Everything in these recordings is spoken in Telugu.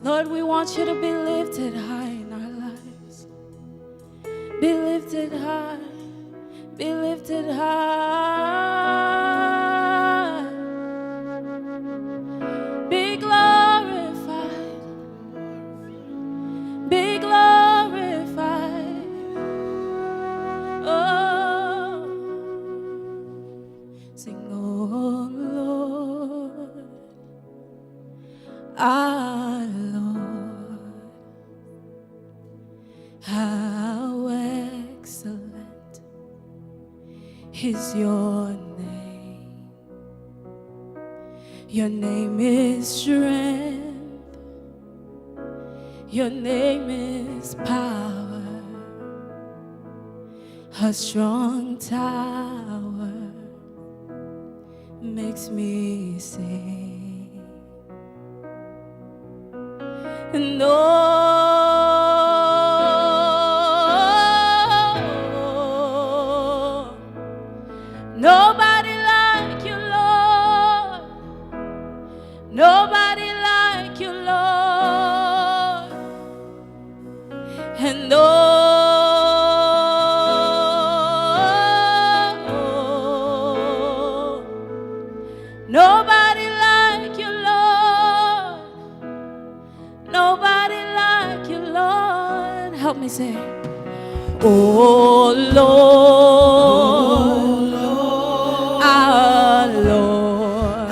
Lord, we want you to be lifted high in our lives. Be lifted high. Be lifted high. Be glorified. Be glorified. Oh, sing, oh Lord, our Lord, how excellent is your name. Your name is strength. Your name is power. A strong tower makes me sing. And oh, nobody like you, Lord. Nobody like you, Lord. And oh, nobody like you, Lord. Nobody like you, Lord. Help me say, oh Lord, our Lord,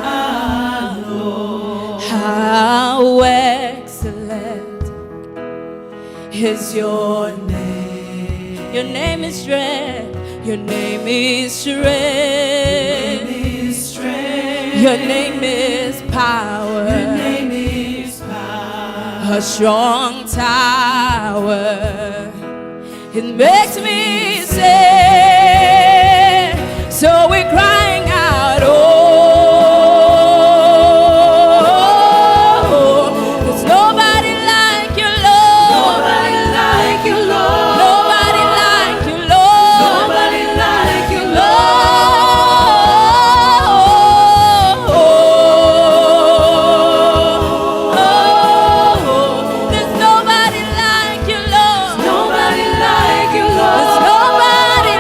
how excellent is your name. Your name is strength. Your name is strength. Your name is power. A strong tower. It makes me say, so we're crying out, oh, there's nobody like you, Lord. Nobody like you, Lord. Nobody like you, Lord. Nobody like you, Lord. There's nobody like you, Lord. Nobody like you, Lord. There's nobody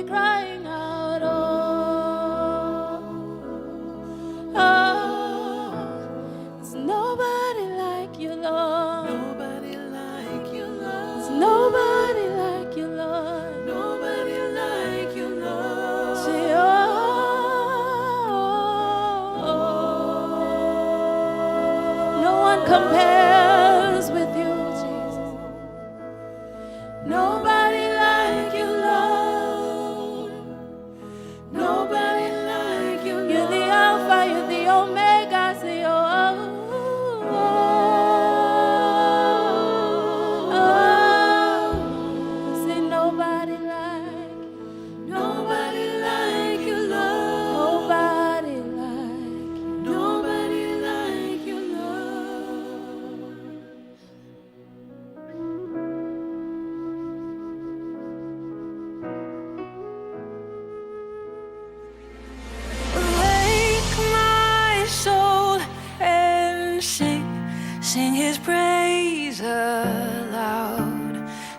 we're crying out, oh, there's nobody like you, Lord. Nobody like you, Lord. There's nobody like you, Lord. Nobody like you, Lord. Say, no one compares with you, Jesus. Nobody like you, Lord. Nobody like you, Lord. You're the Alpha, you're the Omega. Say, say nobody like, Nobody like you, Lord. nobody like you. Nobody like you, Lord. Awake my soul and sing His praise aloud.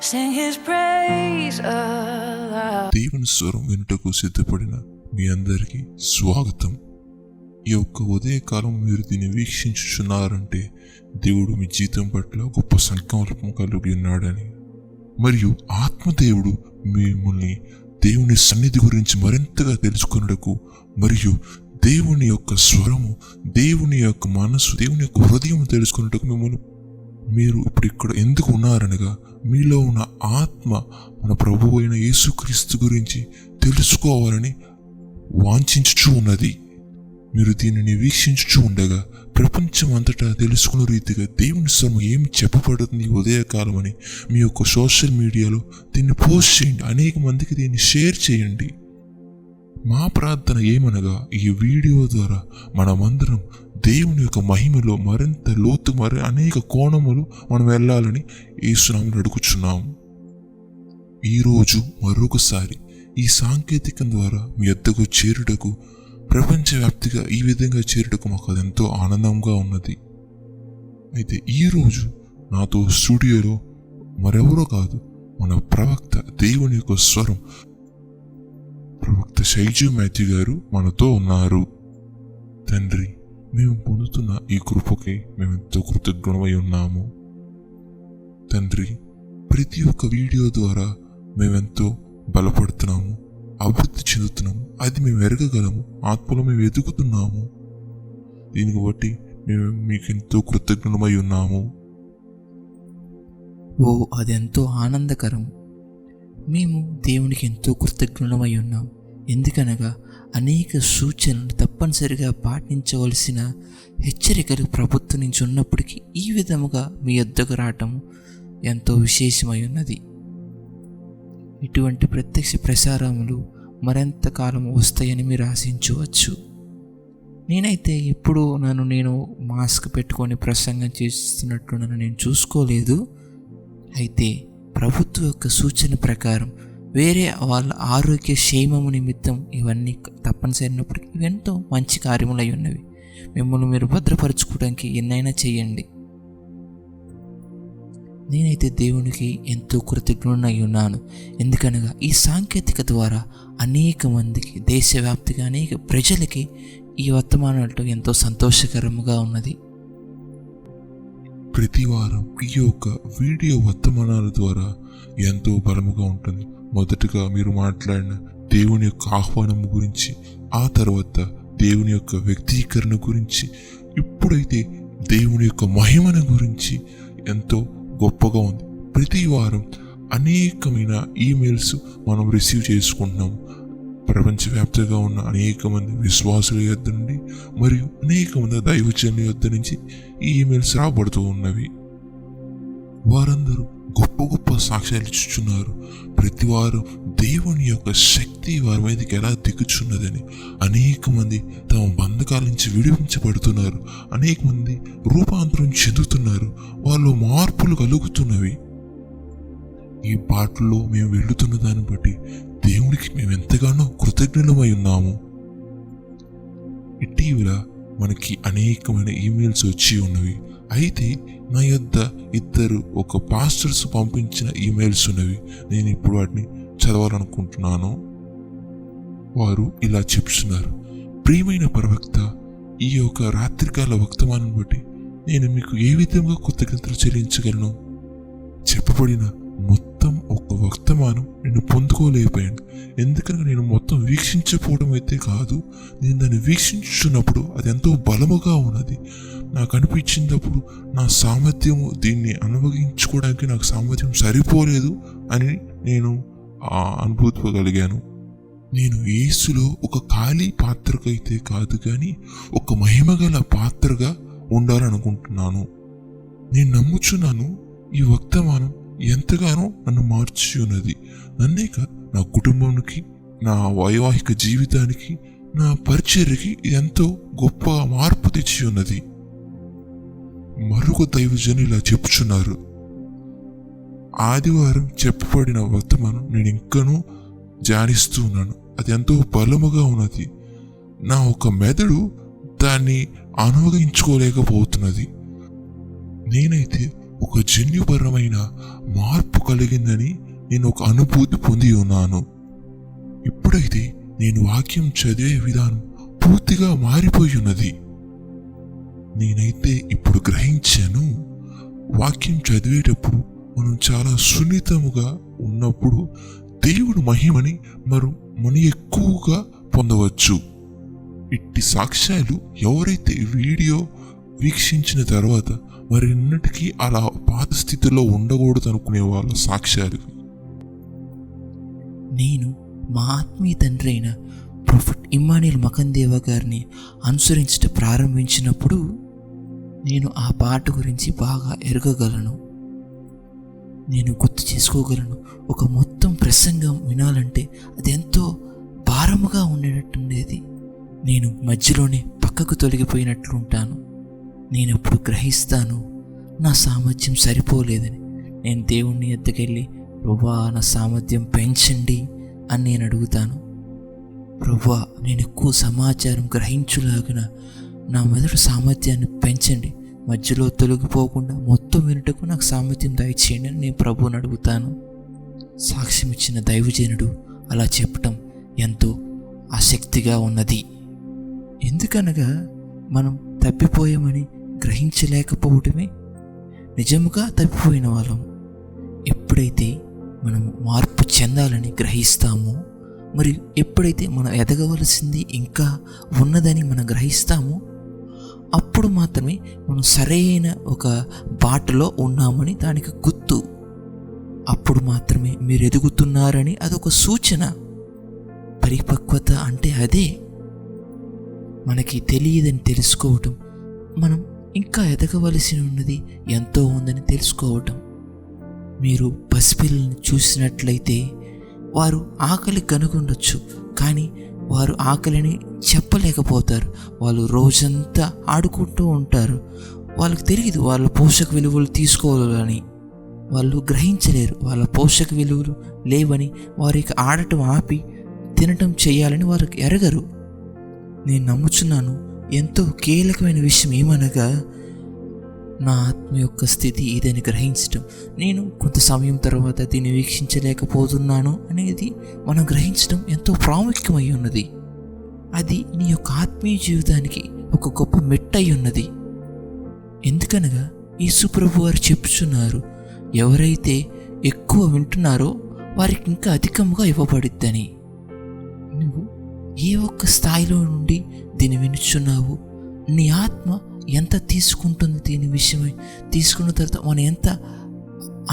Sing His praise aloud. దేవుని స్వరం వినుటకు సిద్ధపడిన మీ అందరికీ స్వాగతం. ఈ యొక్క ఉదయకాలం మీరు దీన్ని వీక్షించుచున్నారంటే దేవుడు మీ జీవితం పట్ల గొప్ప సంకల్పం కలిగి ఉన్నాడని, మరియు ఆత్మదేవుడు మిమ్మల్ని దేవుని సన్నిధి గురించి మరింతగా తెలుసుకొనుటకు, మరియు దేవుని యొక్క స్వరము, దేవుని యొక్క మనసు, దేవుని యొక్క హృదయం తెలుసుకొనుటకు మీరు ఇప్పుడు ఇక్కడ ఎందుకు ఉన్నారనగా, మీలో ఉన్న ఆత్మ మన ప్రభువు అయిన యేసుక్రీస్తు గురించి తెలుసుకోవాలని వాంఛించుచూ ఉన్నది. మీరు దీనిని వీక్షించుచూ ఉండగా ప్రపంచం అంతటా తెలుసుకునే రీతిగా దేవుని స్వరం ఏమి చెప్పబడుతుంది ఉదయకాలం అని మీ యొక్క సోషల్ మీడియాలో దీన్ని పోస్ట్ చేయండి. అనేక మందికి దీన్ని షేర్ చేయండి. మా ప్రార్థన ఏమనగా, ఈ వీడియో ద్వారా మనమందరం దేవుని యొక్క మహిమలో మరింత లోతు అనేక కోణములు మనం వెళ్ళాలని యేసునామములో అడుగుచున్నాము. ఈరోజు మరొకసారి ఈ సాంకేతికం ద్వారా మీ వద్దకు చేరుటకు, ప్రపంచవ్యాప్తిగా ఈ విధంగా చేరుటకు మాకు అదెంతో ఆనందంగా ఉన్నది. అయితే ఈరోజు నాతో స్టూడియోలో మరెవరో కాదు, మన ప్రవక్త, దేవుని యొక్క స్వరం ప్రవక్త షైజు మాథ్యూ గారు మనతో ఉన్నారు. తండ్రి, మేము పొందుతున్న ఈ కృపకి మేమెంతో కృతజ్ఞులమై ఉన్నాము. తండ్రి, ప్రతి ఒక్క వీడియో ద్వారా మేమెంతో బలపడుతున్నాము, అభివృద్ధి చెందుతున్నాము. అది మేము ఎరగగలము, ఆత్మలో మేము ఎదుగుతున్నాము. దీనికి బట్టి మేము మీకెంతో కృతజ్ఞులమై ఉన్నాము. అదెంతో ఆనందకరం. మేము దేవునికి ఎంతో కృతజ్ఞులమై ఉన్నాం. ఎందుకనగా అనేక సూచనలు తప్పనిసరిగా పాటించవలసిన హెచ్చరికలు ప్రభుత్వం నుంచి ఉన్నప్పటికీ ఈ విధముగా మీ వద్దకు రావటం ఎంతో విశేషమై ఉన్నది. ఇటువంటి ప్రత్యక్ష ప్రసారములు మరింత కాలం వస్తాయని మీరు ఆశించవచ్చు. నేనైతే ఎప్పుడు నేను మాస్క్ పెట్టుకొని ప్రసంగం చేస్తున్నట్టు నేను చూసుకోలేదు. అయితే ప్రభుత్వం యొక్క సూచన ప్రకారం వేరే వాళ్ళ ఆరోగ్య క్షేమము నిమిత్తం ఇవన్నీ తప్పనిసరినప్పటికీ ఇవెంతో మంచి కార్యములై ఉన్నవి. మిమ్మల్ని మీరు భద్రపరచుకోవడానికి ఎన్నైనా చేయండి. నేనైతే దేవునికి ఎంతో కృతజ్ఞుడై ఉన్నాను. ఎందుకనగా ఈ సాంకేతిక ద్వారా అనేక మందికి, దేశవ్యాప్తిగా అనేక ప్రజలకి ఈ వర్తమానాలు ఎంతో సంతోషకరముగా ఉన్నది. ప్రతి వారం ఈ యొక్క వీడియో వర్తమానాల ద్వారా ఎంతో బలముగా ఉంటుంది. మొదటగా మీరు మాట్లాడిన దేవుని యొక్క ఆహ్వానం గురించి, ఆ తర్వాత దేవుని యొక్క వ్యక్తీకరణ గురించి, ఇప్పుడైతే దేవుని యొక్క మహిమను గురించి ఎంతో గొప్పగా ఉంది. ప్రతి వారం అనేకమైన ఈమెయిల్స్ మనం రిసీవ్ చేసుకుంటున్నాము. ప్రపంచవ్యాప్తంగా ఉన్న అనేక మంది విశ్వాసుల యొద్ద నుండి, మరియు అనేక మంది దైవజనుల యొద్ద నుంచి ఈ ఈమెయిల్స్ రాబడుతూ ఉన్నవి. వారందరూ గొప్ప గొప్ప సాక్ష్యాలు ఇచ్చుచున్నారు. ప్రతి వారం దేవుని యొక్క శక్తి వారి మీదకి ఎలా దిగుచున్నదని, అనేక మంది తమ బంధకాల నుంచి విడిపించబడుతున్నారు. అనేక మంది రూపాంతరం చెందుతున్నారు. వాళ్ళు మార్పులు కలుగుతున్నవి. ఈ బాటలో మేము వెళుతున్న దాన్ని బట్టి దేవునికి మేము ఎంతగానో కృతజ్ఞులమై ఉన్నాము. ఇటీవల మనకి అనేకమైన ఈమెయిల్స్ వచ్చి ఉన్నవి. అయితే నా యొద్ద ఒక పాస్టర్స్ పంపించిన ఈమెయిల్స్ ఉన్నవి. నేను ఇప్పుడు వాటిని చదవాలనుకుంటున్నాను. వారు ఇలా చెప్తున్నారు, ప్రియమైన ప్రవక్త, ఈ యొక్క రాత్రికాల వర్తమానం బట్టి నేను మీకు ఏ విధంగా కృతజ్ఞతలు చెల్లించగలను? చెప్పబడిన మొత్తం ఒక వర్తమానం నేను పొందుకోలేకపోయాను. ఎందుకనగా నేను మొత్తం వీక్షించకపోవడం అయితే కాదు, నేను దాన్ని వీక్షించున్నప్పుడు అది ఎంతో బలముగా ఉన్నది. నాకు అనిపించినప్పుడు నా సామర్థ్యము దీన్ని అనుభవించుకోవడానికి నాకు సామర్థ్యం సరిపోలేదు అని నేను అనుభూతిగలిగాను. నేను యేసులో ఒక ఖాళీ పాత్రకైతే కాదు కానీ ఒక మహిమగల పాత్రగా ఉండాలనుకుంటున్నాను. నేను నమ్ముచున్నాను ఈ వర్తమానం ఎంతగానో నన్ను మార్చి ఉన్నది. నన్నే కాదు, నా కుటుంబానికి, నా వైవాహిక జీవితానికి, నా పరిచర్యకి ఎంతో గొప్పగా మార్పు తెచ్చి ఉన్నది. మరొక దైవజనులు ఇలా చెప్పుచున్నారు, ఆదివారం చెప్పబడిన వర్తమానం నేను ఇంకనూ ధ్యానిస్తూ ఉన్నాను. అది ఎంతో బలముగా ఉన్నది. నా ఒక మెదడు దాన్ని అనుభవించుకోలేకపోతున్నది. నేనైతే ఒక జన్యుపరమైన మార్పు కలిగిందని నేను ఒక అనుభూతి పొంది ఉన్నాను. ఇప్పుడైతే నేను వాక్యం చదివే విధానం పూర్తిగా మారిపోయి ఉన్నది. నేనైతే ఇప్పుడు గ్రహించాను, వాక్యం చదివేటప్పుడు మనం చాలా సున్నితముగా ఉన్నప్పుడు దేవుడు మహిమని మనం ఎక్కువగా పొందవచ్చు. ఇట్టి సాక్ష్యాలు ఎవరైతే వీడియో వీక్షించిన తర్వాత మరిన్నటికీ అలా పాత స్థితిలో ఉండకూడదు అనుకునే వాళ్ళ సాక్ష్యాలు. నేను మా ఆత్మీయ తండ్రి అయిన ప్రొఫెట్ ఇమ్మానుయేల్ మకందేవా గారిని అనుసరించడం ప్రారంభించినప్పుడు నేను ఆ పాట గురించి బాగా ఎరగగలను, నేను గుర్తు చేసుకోగలను. ఒక మొత్తం ప్రసంగం వినాలంటే అది ఎంతో భారముగా ఉండేటట్టుండేది. నేను మధ్యలోనే పక్కకు తొలగిపోయినట్లు ఉంటాను. నేను ఇప్పుడు గ్రహిస్తాను, నా సామర్థ్యం సరిపోలేదని. నేను దేవుణ్ణి ఎద్దకెళ్ళి, ప్రభువా నా సామర్థ్యం పెంచండి అని నేను అడుగుతాను. ప్రభువా నేను ఎక్కువ సమాచారం గ్రహించులాగిన నా మెదడు సామర్థ్యాన్ని పెంచండి, మధ్యలో తొలగిపోకుండా మొత్తం వినుటకు నాకు సామర్థ్యం దయచేయండి అని నేను ప్రభువుని అడుగుతాను. సాక్ష్యం ఇచ్చిన దైవజనుడు అలా చెప్పటం ఎంతో ఆసక్తిగా ఉన్నది. ఎందుకనగా మనం తప్పిపోయామని గ్రహించలేకపోవటమే నిజముగా తప్పిపోయిన వాళ్ళం. ఎప్పుడైతే మనం మార్పు చెందాలని గ్రహిస్తామో, మరియు ఎప్పుడైతే మనం ఎదగవలసింది ఇంకా ఉన్నదని మనం గ్రహిస్తామో, అప్పుడు మాత్రమే మనం సరైన ఒక బాటలో ఉన్నామని దానికి గుర్తు. అప్పుడు మాత్రమే మీరు ఎదుగుతున్నారని అదొక సూచన. పరిపక్వత అంటే అదే. మనకి తెలియదని తెలుసుకోవటం, మనం ఇంకా ఎదగవలసి ఉన్నది ఎంతో ఉందని తెలుసుకోవటం. మీరు పసిపిల్లల్ని చూసినట్లయితే వారు ఆకలి కనుగొనొచ్చు, కానీ వారు ఆకలిని చెప్పలేకపోతారు. వాళ్ళు రోజంతా ఆడుకుంటూ ఉంటారు. వాళ్ళకి తెలియదు వాళ్ళ పోషక విలువలు తీసుకోవాలని. వాళ్ళు గ్రహించలేరు వాళ్ళ పోషక విలువలు లేవని. వారికి ఆడటం ఆపి తినటం చేయాలని వారికి ఎరగరు. నేను నమ్ముచున్నాను, ఎంతో కీలకమైన విషయం ఏమనగా నా ఆత్మ యొక్క స్థితి ఇదని గ్రహించటం. నేను కొంత సమయం తర్వాత దీన్ని వీక్షించలేకపోతున్నాను అనేది మనం గ్రహించడం ఎంతో ప్రాముఖ్యమై ఉన్నది. అది నీ యొక్క ఆత్మీయ జీవితానికి ఒక గొప్ప మెట్టై ఉన్నది. ఎందుకనగా యేసుప్రభు వారు చెప్పుచున్నారు, ఎవరైతే ఎక్కువ వింటున్నారో వారికి ఇంకా అధికముగా ఇవ్వబడిద్దని. నువ్వు ఏ ఒక్క స్థాయిలో నుండి దీన్ని వినుచున్నావు, నీ ఆత్మ ఎంత తీసుకుంటుంది దీని విషయమై, తీసుకున్న తర్వాత మనం ఎంత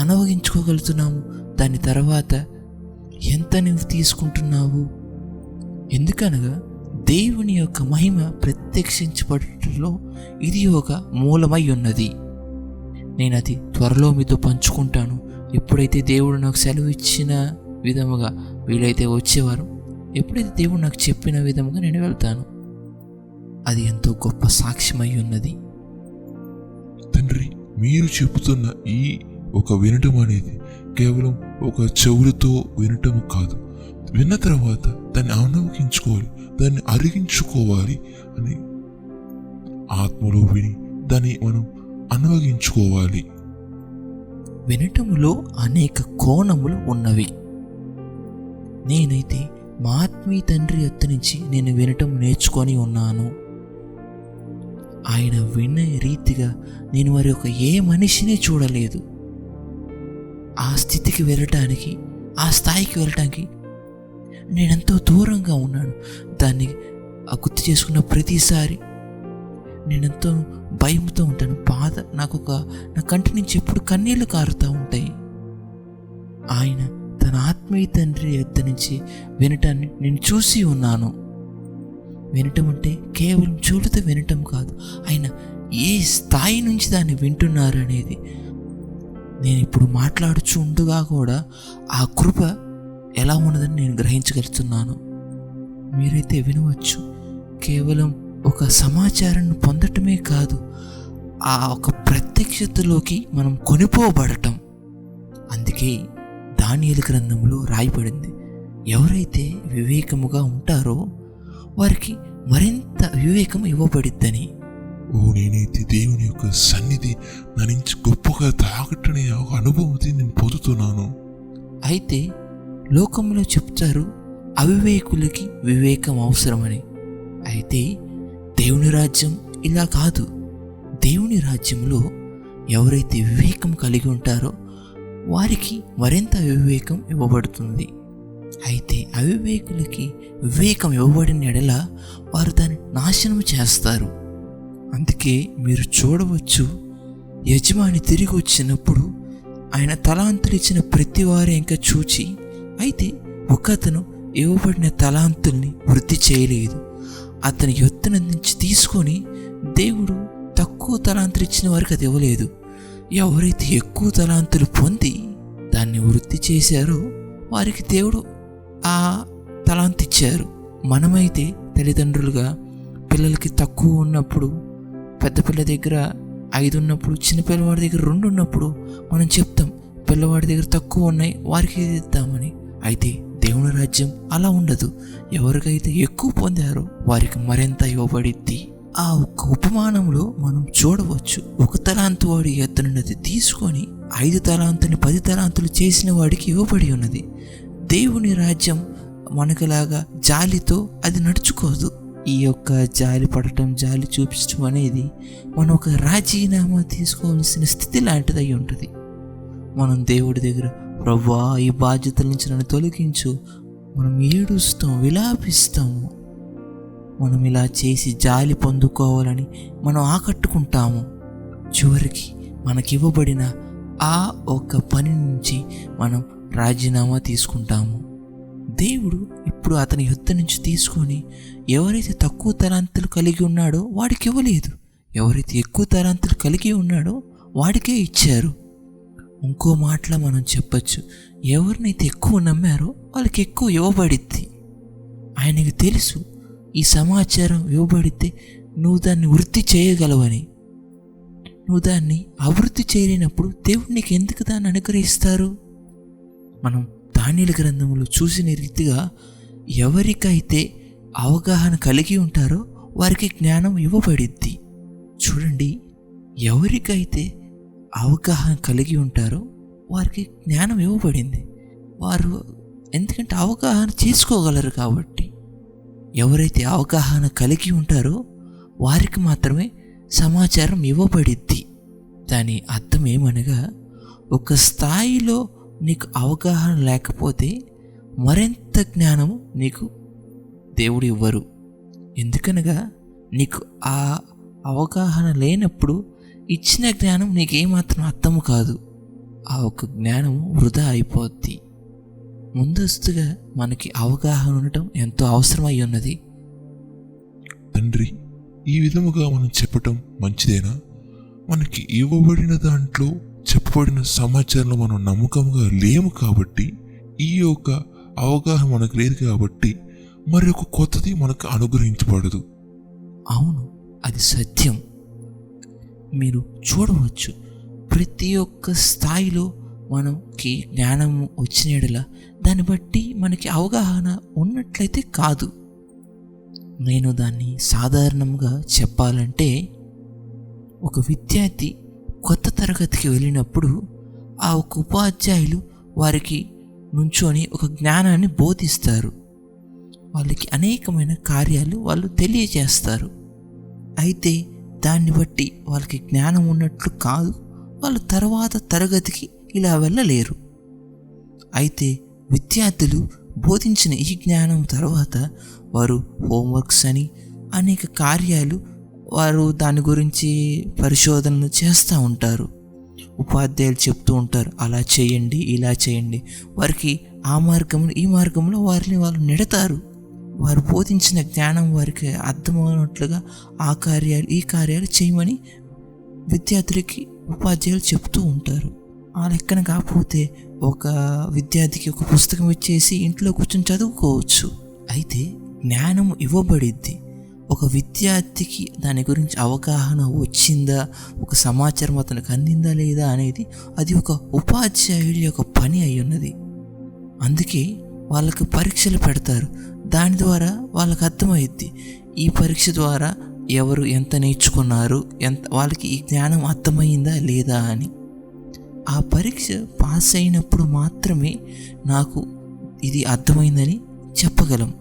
అనుభవించుకోగలుగుతున్నాము, దాని తర్వాత ఎంత నువ్వు తీసుకుంటున్నావు. ఎందుకనగా దేవుని యొక్క మహిమ ప్రత్యక్షించబడటంలో ఇది ఒక మూలమై ఉన్నది. నేను అది త్వరలో మీతో పంచుకుంటాను. ఎప్పుడైతే దేవుడు నాకు సెలవు ఇచ్చిన విధముగా వీలైతే వచ్చేవారు, ఎప్పుడైతే దేవుడు నాకు చెప్పిన విధముగా నేను వెళ్తాను. అది ఎంతో గొప్ప సాక్ష్యమై ఉన్నది. తండ్రి, మీరు చెబుతున్న ఈ ఒక వినటం అనేది కేవలం ఒక చెవులతో వినటం కాదు, విన్న తర్వాత దాన్ని అనుభవించుకోవాలి, దాన్ని అరిగించుకోవాలి అని ఆత్మలో విని దాన్ని మనం అనుభవించుకోవాలి. వినటములో అనేక కోణములు ఉన్నవి. నేనైతే మా ఆత్మీయ తండ్రి యొద్ద నుంచి నేను వినటం నేర్చుకొని ఉన్నాను. ఆయన వినే రీతిగా నేను మరి ఒక ఏ మనిషిని చూడలేదు. ఆ స్థితికి వెళ్ళటానికి, ఆ స్థాయికి వెళ్ళటానికి నేనెంతో దూరంగా ఉన్నాను. దాన్ని గుర్తు చేసుకున్న ప్రతిసారి నేనెంతో భయంతో ఉంటాను. బాధ నా కంటి నుంచి ఎప్పుడు కన్నీళ్లు కారుతూ ఉంటాయి. ఆయన తన ఆత్మీయ తండ్రి యొద్ద నుంచి వినటాన్ని నేను చూసి ఉన్నాను. వినటం అంటే కేవలం చెవులతో వినటం కాదు, ఆయన ఏ స్థాయి నుంచి దాన్ని వింటున్నారు అనేది. నేను ఇప్పుడు మాట్లాడుచు ఉండగా కూడా ఆ కృప ఎలా ఉన్నదని నేను గ్రహించగలుగుతున్నాను. మీరైతే వినవచ్చు. కేవలం ఒక సమాచారాన్ని పొందటమే కాదు, ఆ ఒక ప్రత్యక్షతలోకి మనం కొనిపోబడటం. అందుకే దానియేలు గ్రంథంలో రాయబడింది, ఎవరైతే వివేకముగా ఉంటారో వారికి మరింత వివేకం ఇవ్వబడిద్దని. నేనైతే దేవుని యొక్క సన్నిధి నా నుంచి గొప్పగా తాగటనే ఒక అనుభూతి నేను పొందుతున్నాను. అయితే లోకంలో చెప్తారు అవివేకులకి వివేకం అవసరమని. అయితే దేవుని రాజ్యం ఇలా కాదు. దేవుని రాజ్యంలో ఎవరైతే వివేకం కలిగి ఉంటారో వారికి మరింత వివేకం ఇవ్వబడుతుంది. అయితే అవివేకులకి వివేకం ఇవ్వబడిన ఎడల వారు దాన్ని నాశనం చేస్తారు. అందుకే మీరు చూడవచ్చు, యజమాని తిరిగి వచ్చినప్పుడు ఆయన తలాంతులు ఇచ్చిన ప్రతి వారు ఇంకా చూచి, అయితే ఒకతను ఇవ్వబడిన తలాంతుల్ని వృద్ధి చేయలేదు. అతని యొద్ద నుంచి తీసుకొని దేవుడు తక్కువ తలాంతులు ఇచ్చిన వారికి అది ఇవ్వలేదు. ఎవరైతే ఎక్కువ తలాంతులు పొంది దాన్ని వృద్ధి చేశారో వారికి దేవుడు ఆ తలాంతు ఇచ్చారు. మనమైతే తల్లిదండ్రులుగా పిల్లలకి తక్కువ ఉన్నప్పుడు, పెద్ద పిల్ల దగ్గర 5 ఉన్నప్పుడు, చిన్న పిల్లవాడి దగ్గర 2 ఉన్నప్పుడు మనం చెప్తాం, పిల్లవాడి దగ్గర తక్కువ ఉన్నాయి వారికి ఇద్దామని. అయితే దేవుని రాజ్యం అలా ఉండదు. ఎవరికైతే ఎక్కువ పొందారో వారికి మరింత ఇవ్వబడిద్ది. ఆ ఒక్క ఉపమానంలో మనం చూడవచ్చు, 1 తలాంతు వాడి ఎత్తునున్నది తీసుకొని 5 తలాంతుని 10 తలాంతులు చేసిన వాడికి ఇవ్వబడి ఉన్నది. దేవుని రాజ్యం మనకులాగా జాలితో అది నడుచుకోదు. ఈ యొక్క జాలి పడటం, జాలి చూపించడం అనేది మనం ఒక రాజీనామా తీసుకోవాల్సిన స్థితి లాంటిది అయి ఉంటుంది. మనం దేవుడి దగ్గర, ప్రభువా ఈ బాధ్యతల నుంచి నన్ను తొలగించు, మనం ఏడుస్తాం, విలాపిస్తాము. మనం ఇలా చేసి జాలి పొందుకోవాలని మనం ఆకట్టుకుంటాము. చివరికి మనకివ్వబడిన ఆ ఒక పని నుంచి మనం రాజీనామా తీసుకుంటాము. దేవుడు ఇప్పుడు అతని యొద్ద నుంచి తీసుకొని ఎవరైతే తక్కువ తలాంతులు కలిగి ఉన్నాడో వాడికి ఇవ్వలేదు, ఎవరైతే ఎక్కువ తలాంతులు కలిగి ఉన్నాడో వాడికే ఇచ్చారు. ఇంకో మాటలో మనం చెప్పచ్చు, ఎవరినైతే ఎక్కువ నమ్మారో వాళ్ళకి ఎక్కువ ఇవ్వబడిద్ది. ఆయనకి తెలుసు ఈ సమాచారం ఇవ్వబడితే నువ్వు దాన్ని వృద్ధి చేయగలవని. నువ్వు దాన్ని అభివృద్ధి చేయలేనప్పుడు దేవుడు నీకు ఎందుకు దాన్ని అనుగ్రహిస్తారు? మనం దానియేలు గ్రంథంలో చూసిన రీతిగా ఎవరికైతే అవగాహన కలిగి ఉంటారో వారికి జ్ఞానం ఇవ్వబడిద్ది. చూడండి, ఎవరికైతే అవగాహన కలిగి ఉంటారో వారికి జ్ఞానం ఇవ్వబడింది. వారు ఎందుకంటే అవగాహన చేసుకోగలరు కాబట్టి. ఎవరైతే అవగాహన కలిగి ఉంటారో వారికి మాత్రమే సమాచారం ఇవ్వబడిద్ది. దాని అర్థం ఏమనగా, ఒక స్థాయిలో నీకు అవగాహన లేకపోతే మరింత జ్ఞానము నీకు దేవుడు ఇవ్వరు. ఎందుకనగా నీకు ఆ అవగాహన లేనప్పుడు ఇచ్చిన జ్ఞానం నీకేమాత్రం అర్థము కాదు. ఆ ఒక జ్ఞానము వృధా అయిపోద్ది. ముందస్తుగా మనకి అవగాహన ఉండటం ఎంతో అవసరమై ఉన్నది. తండ్రి, ఈ విధముగా మనం చెప్పటం మంచిదేనా? మనకి ఇవ్వబడిన దాంట్లో చెప్పబడిన సమాచారంలో మనం నమ్మకంగా లేము కాబట్టి, ఈ యొక్క అవగాహన మనకు లేదు కాబట్టి మరి ఒక కొత్తది మనకు అనుగ్రహించబడదు. అవును, అది సత్యం. మీరు చూడవచ్చు, ప్రతి ఒక్క స్థాయిలో మనకి జ్ఞానం వచ్చినలా దాన్ని బట్టి మనకి అవగాహన ఉన్నట్లయితే కాదు. నేను దాన్ని సాధారణంగా చెప్పాలంటే, ఒక విద్యార్థి కొత్త తరగతికి వెళ్ళినప్పుడు ఆ ఒక ఉపాధ్యాయులు వారికి నుంచొని ఒక జ్ఞానాన్ని బోధిస్తారు. వాళ్ళకి అనేకమైన కార్యాలు వాళ్ళు తెలియజేస్తారు. అయితే దాన్ని బట్టి వాళ్ళకి జ్ఞానం ఉన్నట్లు కాదు, వాళ్ళు తర్వాత తరగతికి ఇలా వెళ్ళలేరు. అయితే విద్యార్థులు బోధించిన ఈ జ్ఞానం తర్వాత వారు హోంవర్క్స్ అని అనేక కార్యాలు వారు దాని గురించి పరిశోధనలు చేస్తూ ఉంటారు. ఉపాధ్యాయులు చెప్తూ ఉంటారు, అలా చేయండి, ఇలా చేయండి. వారికి ఆ మార్గంలో ఈ మార్గంలో వారిని వాళ్ళు నెడతారు. వారు బోధించిన జ్ఞానం వారికి అర్థమైనట్లుగా ఆ కార్యాలు ఈ కార్యాలు చేయమని విద్యార్థులకి ఉపాధ్యాయులు చెప్తూ ఉంటారు. ఆ లెక్కన కాకపోతే ఒక విద్యార్థికి ఒక పుస్తకం ఇచ్చేసి ఇంట్లో కూర్చొని చదువుకోవచ్చు. అయితే జ్ఞానం ఇవ్వబడిద్ది. ఒక విద్యార్థికి దాని గురించి అవగాహన వచ్చిందా, ఒక సమాచారం అతనికి అందిందా లేదా అనేది అది ఒక ఉపాధ్యాయుడి యొక్క పని అయి ఉన్నది. అందుకే వాళ్ళకి పరీక్షలు పెడతారు. దాని ద్వారా వాళ్ళకి అర్థమైద్ది ఈ పరీక్ష ద్వారా ఎవరు ఎంత నేర్చుకున్నారు, వాళ్ళకి ఈ జ్ఞానం అర్థమైందా లేదా అని. ఆ పరీక్ష పాస్ అయినప్పుడు మాత్రమే నాకు ఇది అర్థమైందని చెప్పగలం.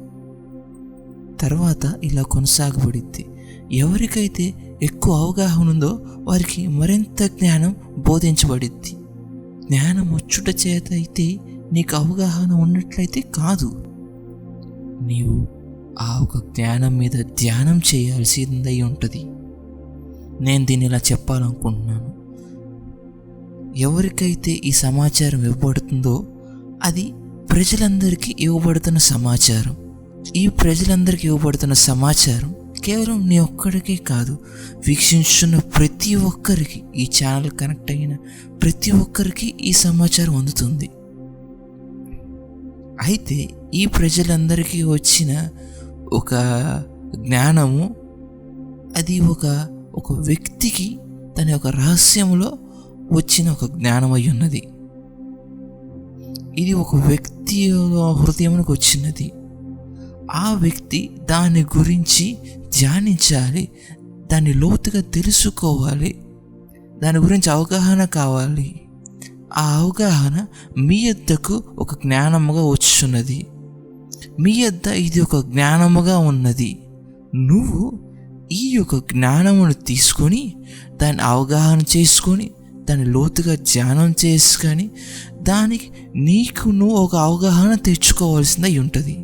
తర్వాత ఇలా కొనసాగబడిద్ది. ఎవరికైతే ఎక్కువ అవగాహన ఉందో వారికి మరింత జ్ఞానం బోధించబడిద్ది. జ్ఞానం వచ్చుట చేత అయితే నీకు అవగాహన ఉన్నట్లయితే కాదు, నీవు ఆ ఒక జ్ఞానం మీద ధ్యానం చేయాల్సిందై ఉంటుంది. నేను దీన్ని ఇలా చెప్పాలనుకుంటున్నాను. ఎవరికైతే ఈ సమాచారం ఇవ్వబడుతుందో అది ప్రజలందరికీ ఇవ్వబడుతున్న సమాచారం. ఈ ప్రజలందరికీ ఇవ్వబడుతున్న సమాచారం కేవలం నీ ఒక్కడికే కాదు, వీక్షించున్న ప్రతి ఒక్కరికి, ఈ ఛానల్ కనెక్ట్ అయిన ప్రతి ఒక్కరికి ఈ సమాచారం అందుతుంది. అయితే ఈ ప్రజలందరికీ వచ్చిన ఒక జ్ఞానము అది ఒక వ్యక్తికి తన యొక్క రహస్యంలో వచ్చిన ఒక జ్ఞానం అయి ఉన్నది. ఇది ఒక వ్యక్తి హృదయంలోకి వచ్చినది. ఆ వ్యక్తి దాని గురించి ధ్యానించాలి, దాన్ని లోతుగా తెలుసుకోవాలి, దాని గురించి అవగాహన కావాలి. ఆ అవగాహన మీ యొద్దకు ఒక జ్ఞానముగా వచ్చున్నది. మీ యొద్ద ఇది ఒక జ్ఞానముగా ఉన్నది. నువ్వు ఈ యొక్క జ్ఞానమును తీసుకొని దాన్ని అవగాహన చేసుకొని దాన్ని లోతుగా ధ్యానం చేసుకొని దానికి నువ్వు ఒక అవగాహన తెచ్చుకోవాల్సింది ఉంటుంది.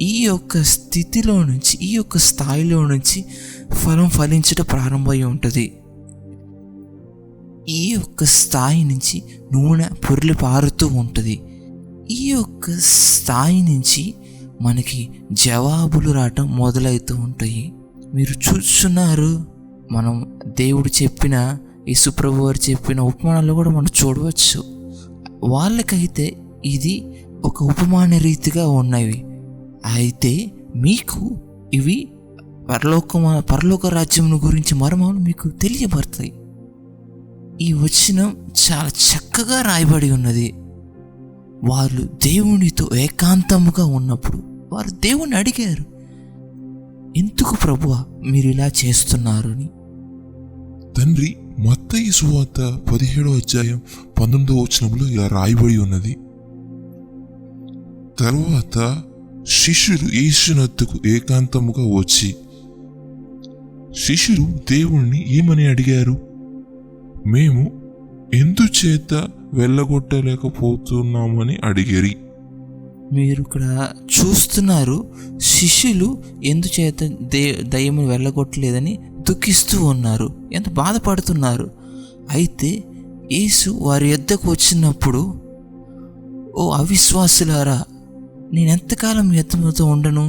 ఈ యొక్క స్థితిలో నుంచి, ఈ యొక్క స్థాయిలో నుంచి ఫలం ఫలించడం ప్రారంభమై ఉంటుంది. ఈ యొక్క స్థాయి నుంచి నూనె పొర్లి పారుతూ ఉంటుంది. ఈ యొక్క స్థాయి నుంచి మనకి జవాబులు రావటం మొదలవుతూ ఉంటాయి. మీరు చూస్తున్నారు, మనం దేవుడు చెప్పిన, యేసుప్రభు వారు చెప్పిన ఉపమానాలు కూడా మనం చూడవచ్చు. వాళ్ళకైతే ఇది ఒక ఉపమాన రీతిగా ఉన్నవి. అయితే మీకు ఇవి పరలోక రాజ్యం గురించి మర్మాలు మీకు తెలియబడతాయి. ఈ వచనం చాలా చక్కగా రాయబడి ఉన్నది. వాళ్ళు దేవునితో ఏకాంతముగా ఉన్నప్పుడు వారు దేవుని అడిగారు, ఎందుకు ప్రభువా మీరు ఇలా చేస్తున్నారు అని. తండ్రి, మత్తయి సువార్త 17వ అధ్యాయం 19వ వచనంలో ఇలా రాయబడి ఉన్నది. తరువాత శిష్యులు యేసునొద్దకు ఏకాంతముగా వచ్చి, శిష్యులు దేవుణ్ణి ఏమని అడిగారు? మేము ఎందుచేత వెళ్ళగొట్టలేకపోతున్నామని అడిగిరి. మీరు ఇక్కడ చూస్తున్నారు, శిష్యులు ఎందుచేత దయ్యమును వెళ్ళగొట్టలేదని దుఃఖిస్తూ ఉన్నారు, ఎంత బాధపడుతున్నారు. అయితే యేసు వారి యొద్దకు వచ్చినప్పుడు, ఓ అవిశ్వాసులారా, నేనెంతకాలం ఎత్తముతో ఉండను?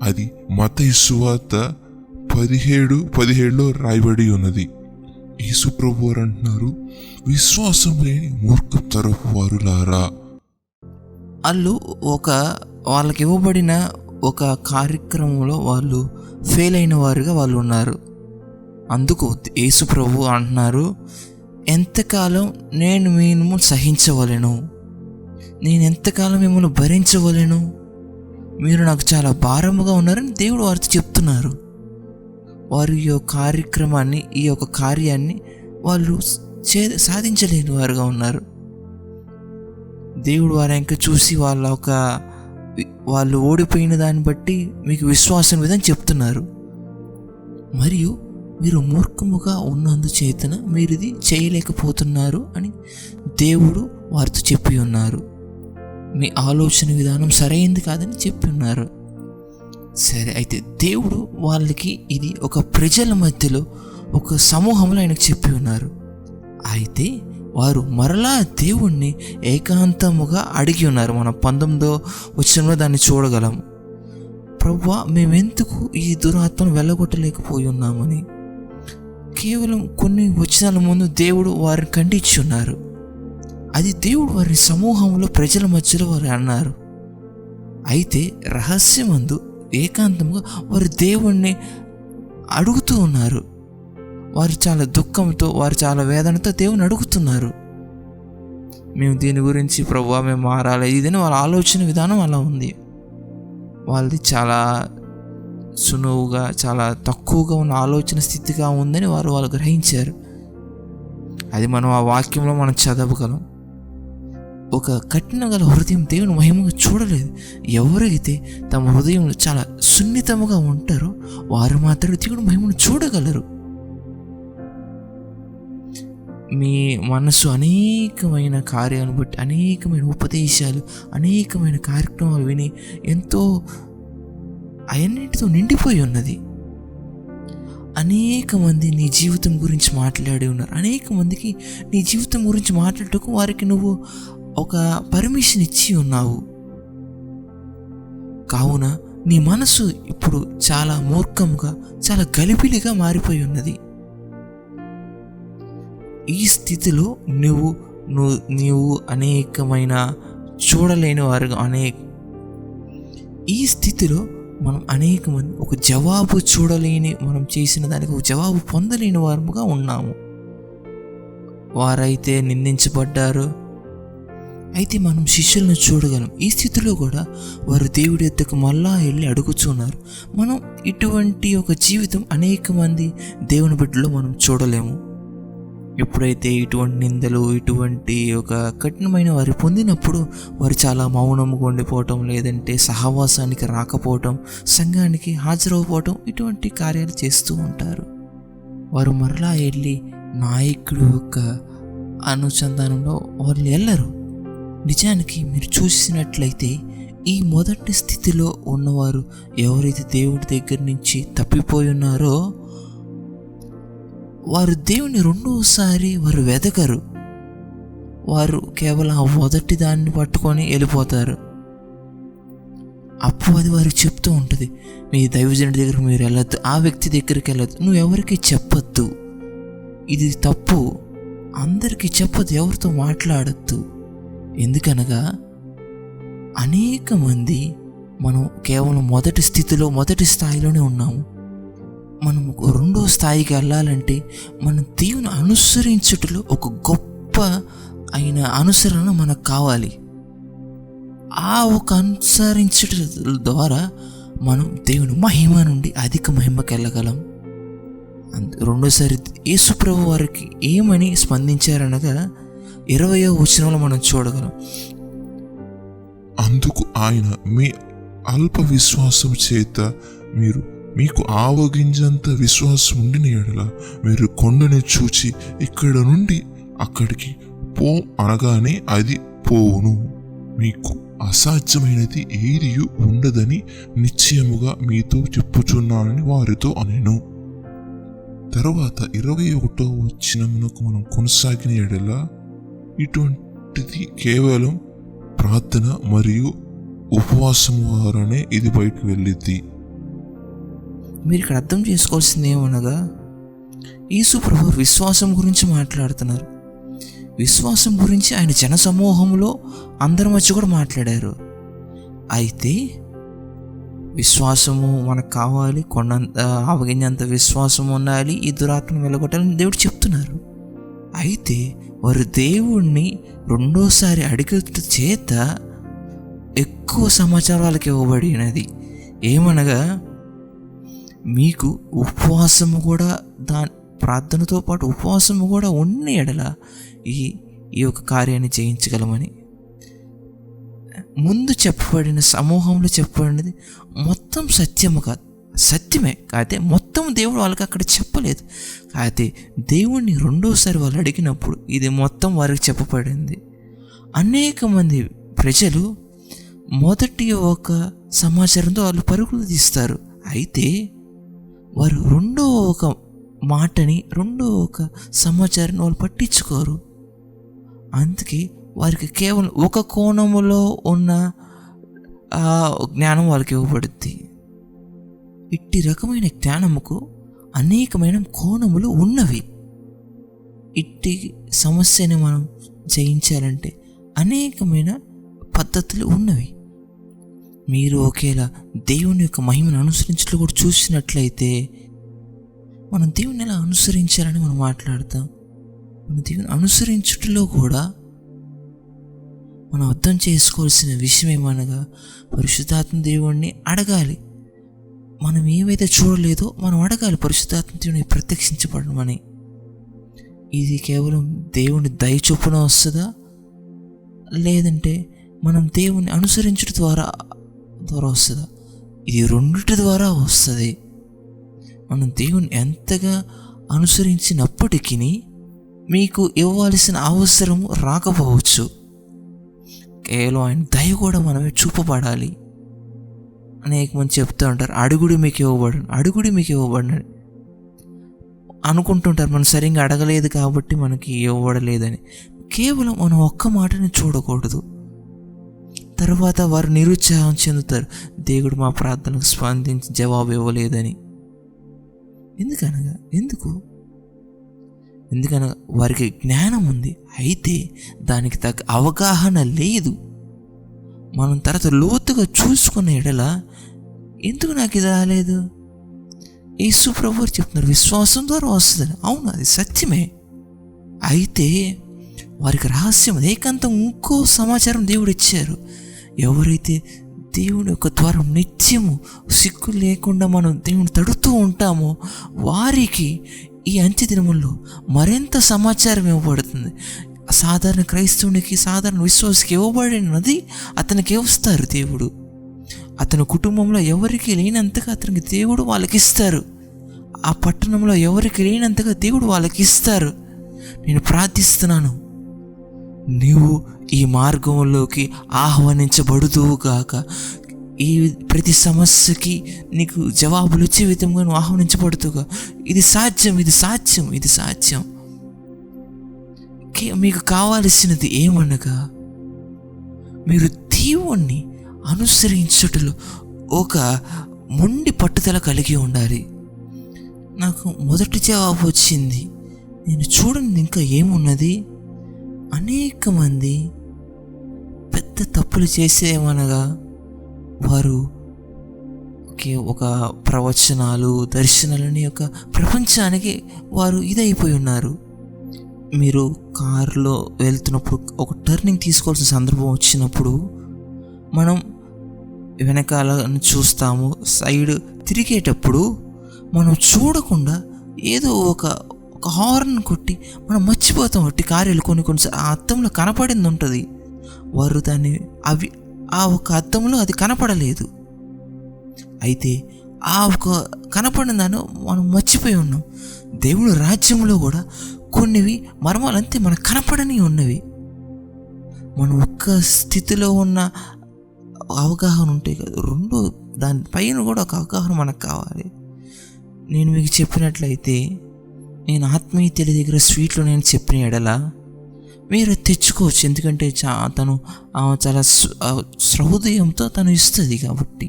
అది మత్తయి సువార్త 17:17లో రాయబడి ఉన్నది. యేసు ప్రభు వారు అంటున్నారు, విశ్వాసం లేని మూర్ఖతరపు వారులారా. వాళ్ళు వాళ్ళకి ఇవ్వబడిన ఒక కార్యక్రమంలో వాళ్ళు ఫెయిల్ అయిన వారుగా వాళ్ళు ఉన్నారు. అందుకు యేసు ప్రభు అంటున్నారు, ఎంతకాలం నేను మేము సహించవలెను, నేను ఎంతకాలం మిమ్మల్ని భరించవలెను, మీరు నాకు చాలా భారముగా ఉన్నారని దేవుడు వారితో చెప్తున్నారు. వారు ఈ యొక్క కార్యక్రమాన్ని, ఈ యొక్క కార్యాన్ని వాళ్ళు సాధించలేని వారుగా ఉన్నారు. దేవుడు వారి ఇంకా చూసి వాళ్ళ ఒక వాళ్ళు ఓడిపోయిన దాన్ని బట్టి మీకు విశ్వాసం విధంగా చెప్తున్నారు. మరియు మీరు మూర్ఖముగా ఉన్నందుచేతన మీరు ఇది చేయలేకపోతున్నారు అని దేవుడు వారితో చెప్పి ఉన్నారు. మీ ఆలోచన విధానం సరైంది కాదని చెప్పి ఉన్నారు. సరే, అయితే దేవుడు వాళ్ళకి ఇది ఒక ప్రజల మధ్యలో ఒక సమూహంలో ఆయనకు చెప్పి ఉన్నారు. అయితే వారు మరలా దేవుణ్ణి ఏకాంతముగా అడిగి ఉన్నారు. మనం 19వ వచనంలో దాన్ని చూడగలము. ప్రభువా, మేమెందుకు ఈ దురాత్మను వెళ్ళగొట్టలేకపోయి ఉన్నామని. కేవలం కొన్ని వచనాల ముందు దేవుడు వారిని ఖండించి ఉన్నారు. అది దేవుడు వారి సమూహంలో ప్రజల మధ్యలో వారు అన్నారు. అయితే రహస్యమందు ఏకాంతంగా వారు దేవుణ్ణి అడుగుతూ ఉన్నారు. వారు చాలా దుఃఖంతో, వారు చాలా వేదనతో దేవుని అడుగుతున్నారు. మేము దీని గురించి ప్రభువా మేము మారాలి ఇదని వాళ్ళ ఆలోచన విధానం అలా ఉంది. వాళ్ళది చాలా సులువుగా, చాలా తక్కువగా ఉన్న ఆలోచన స్థితిగా ఉందని వాళ్ళు గ్రహించారు. అది మనం ఆ వాక్యంలో మనం చదవగలం. ఒక కఠిన గల హృదయం దేవుని మహిమగా చూడలేదు. ఎవరైతే తమ హృదయంలో చాలా సున్నితముగా ఉంటారో వారు మాత్రమే దేవుని మహిమను చూడగలరు. మీ మనసు అనేకమైన కార్యాలను బట్టి, అనేకమైన ఉపదేశాలు, అనేకమైన కార్యక్రమాలు విని ఎంతో అన్నిటితో నిండిపోయి ఉన్నది. అనేక మంది నీ జీవితం గురించి మాట్లాడి ఉన్నారు. అనేక మందికి నీ జీవితం గురించి మాట్లాడటకు వారికి నువ్వు ఒక పర్మిషన్ ఇచ్చి ఉన్నావు. కావున నీ మనసు ఇప్పుడు చాలా మూర్ఖంగా, చాలా గలిబిలిగా మారిపోయి ఉన్నది. ఈ స్థితిలో నీవు అనేకమైన చూడలేని వారుగా ఈ స్థితిలో మనం అనేక మంది ఒక జవాబు చూడలేని, మనం చేసిన దానికి ఒక జవాబు పొందలేని వారుగా ఉన్నాము. వారైతే నిందించబడ్డారు. అయితే మనం శిష్యులను చూడగలం. ఈ స్థితిలో కూడా వారు దేవుడి యొద్దకు మళ్ళా వెళ్ళి అడుగుతున్నారు. మనం ఇటువంటి ఒక జీవితం అనేక మంది దేవుని బిడ్డలో మనం చూడలేము. ఎప్పుడైతే ఇటువంటి నిందలు, ఇటువంటి ఒక కఠినమైన వారు పొందినప్పుడు వారు చాలా మౌనంగా ఉండిపోవటం, లేదంటే సహవాసానికి రాకపోవటం, సంఘానికి హాజరవపోవటం, ఇటువంటి కార్యాలు చేస్తూ ఉంటారు. వారు మరలా వెళ్ళి నాయకుడు యొక్క అనుసంధానంలో వాళ్ళు వెళ్ళరు. నిజానికి మీరు చూసినట్లయితే ఈ మొదటి స్థితిలో ఉన్నవారు ఎవరైతే దేవుడి దగ్గర నుంచి తప్పిపోయి ఉన్నారో వారు దేవుని రెండోసారి వారు వెదకరు. వారు కేవలం ఆ మొదటి దాన్ని పట్టుకొని వెళ్ళిపోతారు. అప్పుడు అది వారికి చెప్తూ ఉంటుంది, మీ దైవజనుడి దగ్గరికి మీరు వెళ్ళొద్దు, ఆ వ్యక్తి దగ్గరికి వెళ్ళొద్దు, నువ్వు ఎవరికి చెప్పొద్దు, ఇది తప్పు, అందరికీ చెప్పొద్దు, ఎవరితో మాట్లాడద్దు. ఎందుకనగా అనేక మంది మనం కేవలం మొదటి స్థితిలో, మొదటి స్థాయిలోనే ఉన్నాము. మనం రెండో స్థాయికి వెళ్ళాలంటే మనం దేవుని అనుసరించుటలో ఒక గొప్ప అయిన అనుసరణ మనకు కావాలి. ఆ ఒక అనుసరించుట ద్వారా మనం దేవుని మహిమ నుండి అధిక మహిమకి వెళ్ళగలం. రెండోసారి యేసుప్రభు వారికి ఏమని స్పందించారనగా 20వ వచనంలో మనం చూడగలం. అందుకు ఆయన, మీ అల్ప విశ్వాసం చేత మీకు ఆవగింజంత విశ్వాసం ఉండిన ఎడల మీరు కొండని చూచి ఇక్కడ నుండి అక్కడికి పో అనగానే అది పోవును. మీకు అసాధ్యమైనది ఏదియూ ఉండదని నిశ్చయముగా మీతో చెప్పుచున్నానని వారితో అనెను. తర్వాత 21వ వచనమునకు మనం కొనసాగిన ఎడల ఇటువంటిది కేవలం ప్రార్థన మరియు ఉపవాసం ద్వారానే ఇది బయటకు వెళ్ళిద్ది. మీరు ఇక్కడ అర్థం చేసుకోవాల్సింది ఏమనగా యేసు ప్రభు విశ్వాసం గురించి మాట్లాడుతున్నారు. విశ్వాసం గురించి ఆయన జన సమూహంలో అందరి మధ్య కూడా మాట్లాడారు. అయితే విశ్వాసము మనకు కావాలి, ఆవగింజంత విశ్వాసం ఉండాలి, ఈ దురాత్మను వెళ్ళగొట్టాలని దేవుడు చెప్తున్నారు. అయితే వారు దేవుణ్ణి రెండోసారి అడిగట చేత ఎక్కువ సమాచారం వాళ్ళకి ఇవ్వబడినది. ఏమనగా మీకు ఉపవాసము కూడా, ప్రార్థనతో పాటు ఉపవాసము కూడా ఉన్న ఎడల ఈ యొక్క కార్యాన్ని చేయించగలమని. ముందు చెప్పబడిన సమూహంలో చెప్పబడినది మొత్తం సత్యము కాదు, సత్యమే కాకపోతే మొత్తం దేవుడు వాళ్ళకి అక్కడ చెప్పలేదు. కాకపోతే దేవుణ్ణి రెండోసారి వాళ్ళు అడిగినప్పుడు ఇది మొత్తం వారికి చెప్పబడింది. అనేక మంది ప్రజలు మొదటి ఒక సమాచారంతో వాళ్ళు పరుగులు తీస్తారు. అయితే వారు రెండో ఒక మాటని, రెండో ఒక సమాచారాన్ని వాళ్ళు పట్టించుకోరు. అందుకే వారికి కేవలం ఒక కోణములో ఉన్న జ్ఞానం వాళ్ళకి ఇవ్వబడుద్ది. ఇట్టి రకమైన జ్ఞానముకు అనేకమైన కోణములు ఉన్నవి. ఇట్టి సమస్యని మనం జయించాలంటే అనేకమైన పద్ధతులు ఉన్నవి. మీరు ఒకేలా దేవుని యొక్క మహిమను అనుసరించడం కూడా చూసినట్లయితే మనం దేవుని ఎలా అనుసరించాలని మనం మాట్లాడతాం. మన దేవుని అనుసరించుటలో కూడా మనం అర్థం చేసుకోవాల్సిన విషయం ఏమనగా పరిశుద్ధాత్మ దేవుణ్ణి అడగాలి. మనం ఏవైతే చూడలేదో మనం అడగాలి పరిశుద్ధాత్మ దేవుని ప్రత్యక్షించబడమని. ఇది కేవలం దేవుని దయ చొప్పున వస్తుందా, లేదంటే మనం దేవుని అనుసరించడం ద్వారా వస్తుందా? ఇది రెండిటి ద్వారా వస్తుంది. మనం దేవుని ఎంతగా అనుసరించినప్పటికీ మీకు ఇవ్వాల్సిన అవసరం రాకపోవచ్చు. కేవలం ఆయన దయ కూడా మనమే చూపబడాలి. అనేక మంది చెప్తూ ఉంటారు అడుగుడి మీకు ఇవ్వబడను, అడుగుడి మీకు ఇవ్వబడను అనుకుంటుంటారు. మనం సరిగ్గా అడగలేదు కాబట్టి మనకి ఇవ్వబడలేదని. కేవలం మనం ఒక్క మాటని చూడకూడదు. తర్వాత వారు నిరుత్సాహం చెందుతారు, దేవుడు మా ప్రార్థనకు స్పందించి జవాబు ఇవ్వలేదని. ఎందుకనగా వారికి జ్ఞానం ఉంది, అయితే దానికి తగ్గ అవగాహన లేదు. మనం తర్వాత లోతుగా చూసుకునే ఎడల ఎందుకు నాకు ఇది రాలేదు, యేసు ప్రభువు చెప్తున్నారు విశ్వాసం ద్వారా వస్తుందని. అవును, అది సత్యమే. అయితే వారికి రహస్యం ఏకాంతం ఇంకో సమాచారం దేవుడు ఇచ్చారు. ఎవరైతే దేవుని యొక్క ద్వారం నిత్యము సిగ్గు లేకుండా మనం దేవుని తడుతూ ఉంటామో వారికి ఈ అంత్య దినముల్లో మరింత సమాచారం ఇవ్వబడుతుంది. సాధారణ క్రైస్తవునికి, సాధారణ విశ్వాసకి ఇవ్వబడినది అతనికి ఇస్తారు దేవుడు. అతని కుటుంబంలో ఎవరికి లేనంతగా అతనికి దేవుడు వాళ్ళకి ఇస్తారు. ఆ పట్టణంలో ఎవరికి లేనంతగా దేవుడు వాళ్ళకి ఇస్తారు. నేను ప్రార్థిస్తున్నాను, నీవు ఈ మార్గంలోకి ఆహ్వానించబడుదువుగాక. ఈ ప్రతి సమస్యకి నీకు జవాబులు వచ్చే విధంగా నువ్వు ఆహ్వానించబడుతుగా. ఇది సాధ్యం, ఇది సాధ్యం, ఇది సాధ్యం. మీకు కావాల్సినది ఏమనగా మీరు దేవుణ్ణి అనుసరించుటలో ఒక మొండి పట్టుదల కలిగి ఉండాలి. నాకు మొదటి జవాబు వచ్చింది, నేను చూడండి ఇంకా ఏమున్నది. అనేక మంది పెద్ద తప్పులు చేసేమనగా వారు ఒక ప్రవచనాలు, దర్శనాలని యొక్క ప్రపంచానికి వారు ఇదైపోయి ఉన్నారు. మీరు కారులో వెళ్తున్నప్పుడు ఒక టర్నింగ్ తీసుకోవాల్సిన సందర్భం వచ్చినప్పుడు మనం వెనకాల చూస్తాము. సైడ్ తిరిగేటప్పుడు మనం చూడకుండా ఏదో ఒక హార్న్ కొట్టి మనం మర్చిపోతాం. అట్టి కార్యాలు కొన్ని ఆ అద్దంలో కనపడింది ఉంటుంది. వారు దాన్ని ఆ ఒక అద్దంలో అది కనపడలేదు. అయితే ఆ ఒక కనపడిన దాన్ని మనం మర్చిపోయి ఉన్నాం. దేవుడు రాజ్యంలో కూడా కొన్నివి మర్మాలంతే మనకు కనపడని ఉన్నవి. మనం ఒక్క స్థితిలో ఉన్న అవగాహన ఉంటే కదా, రెండో దానిపైన కూడా ఒక అవగాహన మనకు కావాలి. నేను మీకు చెప్పినట్లయితే, నేను ఆత్మీయతల దగ్గర స్వీట్లో నేను చెప్పిన ఎడల మీరు తెచ్చుకోవచ్చు. ఎందుకంటే తను చాలా హృదయంతో తను ఇస్తుంది కాబట్టి.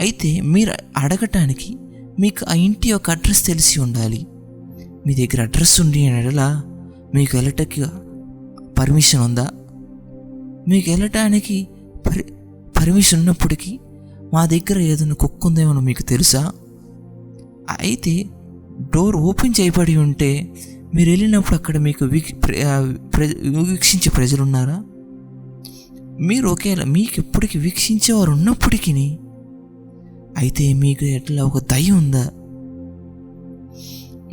అయితే మీరు అడగటానికి మీకు ఆ ఇంటి యొక్క అడ్రస్ తెలిసి ఉండాలి. మీ దగ్గర అడ్రస్ ఉండి ఎడల మీకు వెళ్ళటానికి పర్మిషన్ ఉందా? మీకు వెళ్ళటానికి పర్మిషన్ ఉన్నప్పటికీ మా దగ్గర ఏదైనా కుక్క ఉందేమో మీకు తెలుసా? అయితే డోర్ ఓపెన్ చేయబడి ఉంటే మీరు వెళ్ళినప్పుడు అక్కడ మీకు వీక్షించే ప్రజలు ఉన్నారా? మీరు ఒకేలా మీకు ఎప్పటికీ వీక్షించేవారు ఉన్నప్పటికీ అయితే మీకు ఎట్లా ఒక దయ ఉందా?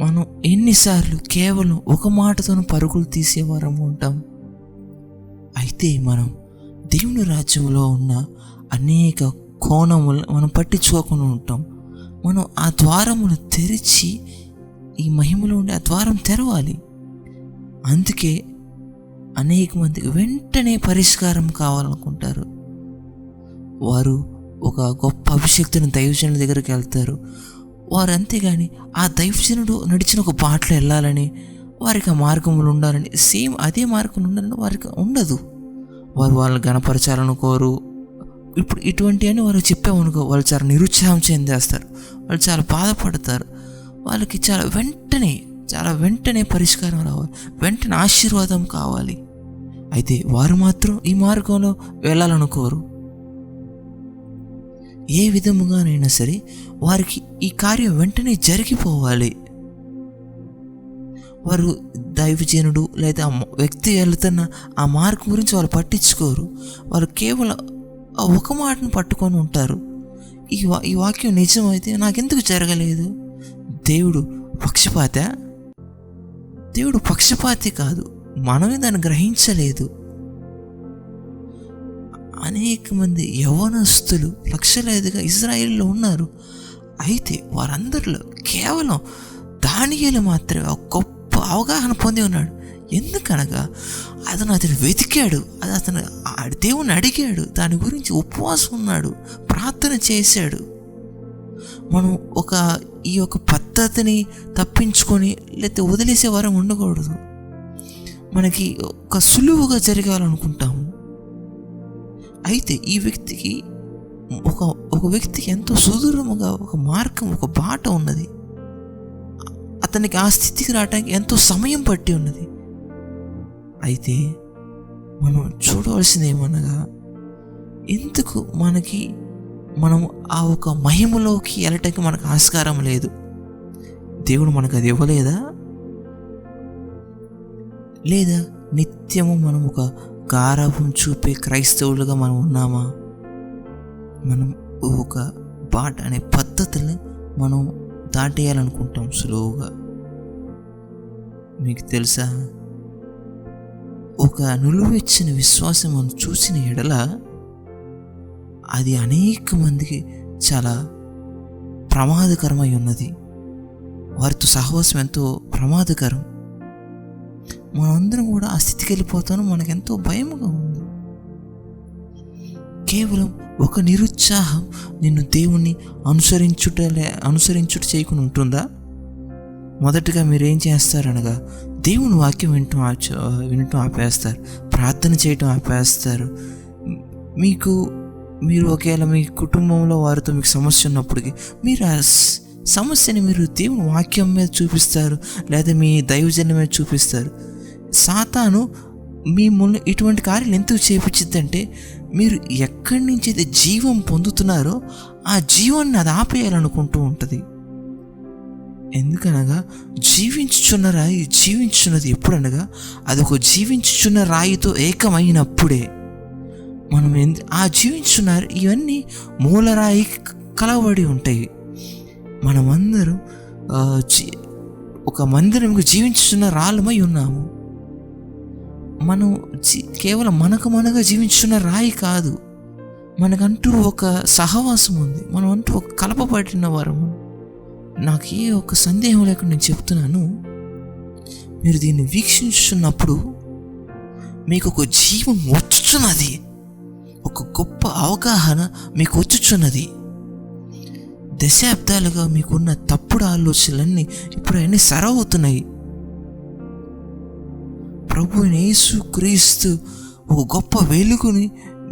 మనం ఎన్నిసార్లు కేవలం ఒక మాటతో పరుగులు తీసేవారం ఉంటాం. అయితే మనం దేవుని రాజ్యంలో ఉన్న అనేక కోణములు మనం పట్టించుకోకుండా ఉంటాం. మనం ఆ ద్వారమును తెరిచి, ఈ మహిమలో ఉండే ఆ ద్వారం తెరవాలి. అందుకే అనేక మందికి వెంటనే పరిష్కారం కావాలనుకుంటారు. వారు ఒక గొప్ప అభిషేక్తుని దైవజనుడి దగ్గరికి వెళ్తారు. వారు అంతేగాని ఆ దైవజనుడు నడిచిన ఒక బాటలో వెళ్ళాలని, వారికి ఆ మార్గంలో ఉండాలని, సేమ్ అదే మార్గంలో ఉండాలని వారికి ఉండదు. వారు వాళ్ళని గణపరచాలనుకోరు. ఇప్పుడు ఇటువంటివన్నీ వారు చెప్పామనుకో, వాళ్ళు చాలా నిరుత్సాహం చెందేస్తారు, వాళ్ళు చాలా బాధపడతారు. వాళ్ళకి చాలా వెంటనే పరిష్కారం రావాలి, వెంటనే ఆశీర్వాదం కావాలి. అయితే వారు మాత్రం ఈ మార్గంలో వెళ్ళాలనుకోరు. ఏ విధముగానైనా సరే వారికి ఈ కార్యం వెంటనే జరిగిపోవాలి. వారు దైవజనుడు లేదా వ్యక్తి వెళ్తున్న ఆ మార్గం గురించి వాళ్ళు పట్టించుకోరు. వాళ్ళు కేవలం ఒక మాటను పట్టుకొని ఉంటారు. ఈ వాక్యం నిజమైతే నాకెందుకు జరగలేదు? దేవుడు పక్షపాతి కాదు, మనమే దాన్ని గ్రహించలేదు. అనేక మంది యవ్వనస్తులు లక్షలాదిగా ఇజ్రాయేల్లో ఉన్నారు. అయితే వారందరిలో కేవలం దానియేలు మాత్రమే ఒక గొప్ప అవగాహన పొంది ఉన్నాడు. ఎందుకనగా అతను వెతికాడు, అతను దేవుని అడిగాడు, దాని గురించి ఉపవాసం ఉన్నాడు, ప్రార్థన చేశాడు. మనం ఈ యొక్క పద్ధతిని తప్పించుకొని లేకపోతే వదిలేసే వారం ఉండకూడదు. మనకి ఒక సులువుగా జరగాలనుకుంటాము. అయితే ఈ వ్యక్తికి ఒక వ్యక్తికి ఎంతో సుదూరముగా ఒక మార్గం, ఒక బాట ఉన్నది. అతనికి ఆ స్థితికి రావడానికి ఎంతో సమయం పట్టి ఉన్నది. అయితే మనం చూడవలసింది ఏమనగా, ఎందుకు మనం ఆ ఒక మహిమలోకి వెళ్ళటానికి మనకు ఆస్కారం లేదు? దేవుడు మనకు అది ఇవ్వలేదా? లేదా నిత్యము మనం ఒక గారాభం చూపే క్రైస్తవులుగా మనం ఉన్నామా? మనం ఒక బాట అనే పద్ధతుల్ని మనం దాటేయాలనుకుంటాం సులువుగా. మీకు తెలుసా, ఒక నిలువెచ్చిన విశ్వాసం మనం చూసిన ఎడల అది అనేక మందికి చాలా ప్రమాదకరమై ఉన్నది. వారితో సహవాసం ఎంతో ప్రమాదకరం. మనందరం కూడా ఆ స్థితికి వెళ్ళిపోతాను, మనకెంతో భయంగా ఉంది. కేవలం ఒక నిరుత్సాహం నిన్ను దేవుణ్ణి అనుసరించుట చేయకుండా ఉంటుందా? మొదటగా మీరేం చేస్తారనగా, దేవుని వాక్యం వినటం ఆపేస్తారు, ప్రార్థన చేయటం ఆపేస్తారు. మీరు ఒకవేళ మీ కుటుంబంలో వారితో మీకు సమస్య ఉన్నప్పటికీ మీరు ఆ సమస్యని మీరు దేవుని వాక్యం మీద చూపిస్తారు, లేదా మీ దైవజన్యం మీద చూపిస్తారు. సాతాను మిమ్మల్ని ఇటువంటి కార్యాలు ఎందుకు చేపించిద్దంటే, మీరు ఎక్కడి నుంచి అయితే జీవం పొందుతున్నారో ఆ జీవాన్ని అది ఆపేయాలనుకుంటూ ఉంటుంది. ఎందుకనగా జీవించుచున్న రాయి జీవించున్నది ఎప్పుడనగా, అది ఒక జీవించుచున్న రాయితో ఏకమైనప్పుడే. మనం ఆ జీవించున్నారు ఇవన్నీ మూలరాయి కలవబడి ఉంటాయి. మనమందరం ఒక మందిరంకు జీవించుచున్న రాళ్ళమై ఉన్నాము. మనం కేవలం మనగా జీవించున్న రాయి కాదు, మనకంటూ ఒక సహవాసం ఉంది, మనం అంటూ ఒక కలపబడిన వారము. నాకు ఏ ఒక సందేహం లేకుండా నేను చెప్తున్నాను, మీరు దీన్ని వీక్షించున్నప్పుడు మీకు ఒక జీవం వచ్చుచున్నది, ఒక గొప్ప అవగాహన మీకు వచ్చుచున్నది. దశాబ్దాలుగా మీకున్న తప్పుడు ఆలోచనలన్నీ ఇప్పుడు అన్నీ సరవుతున్నాయి. ప్రభు యేసు క్రీస్తు ఒక గొప్ప వెలుగుని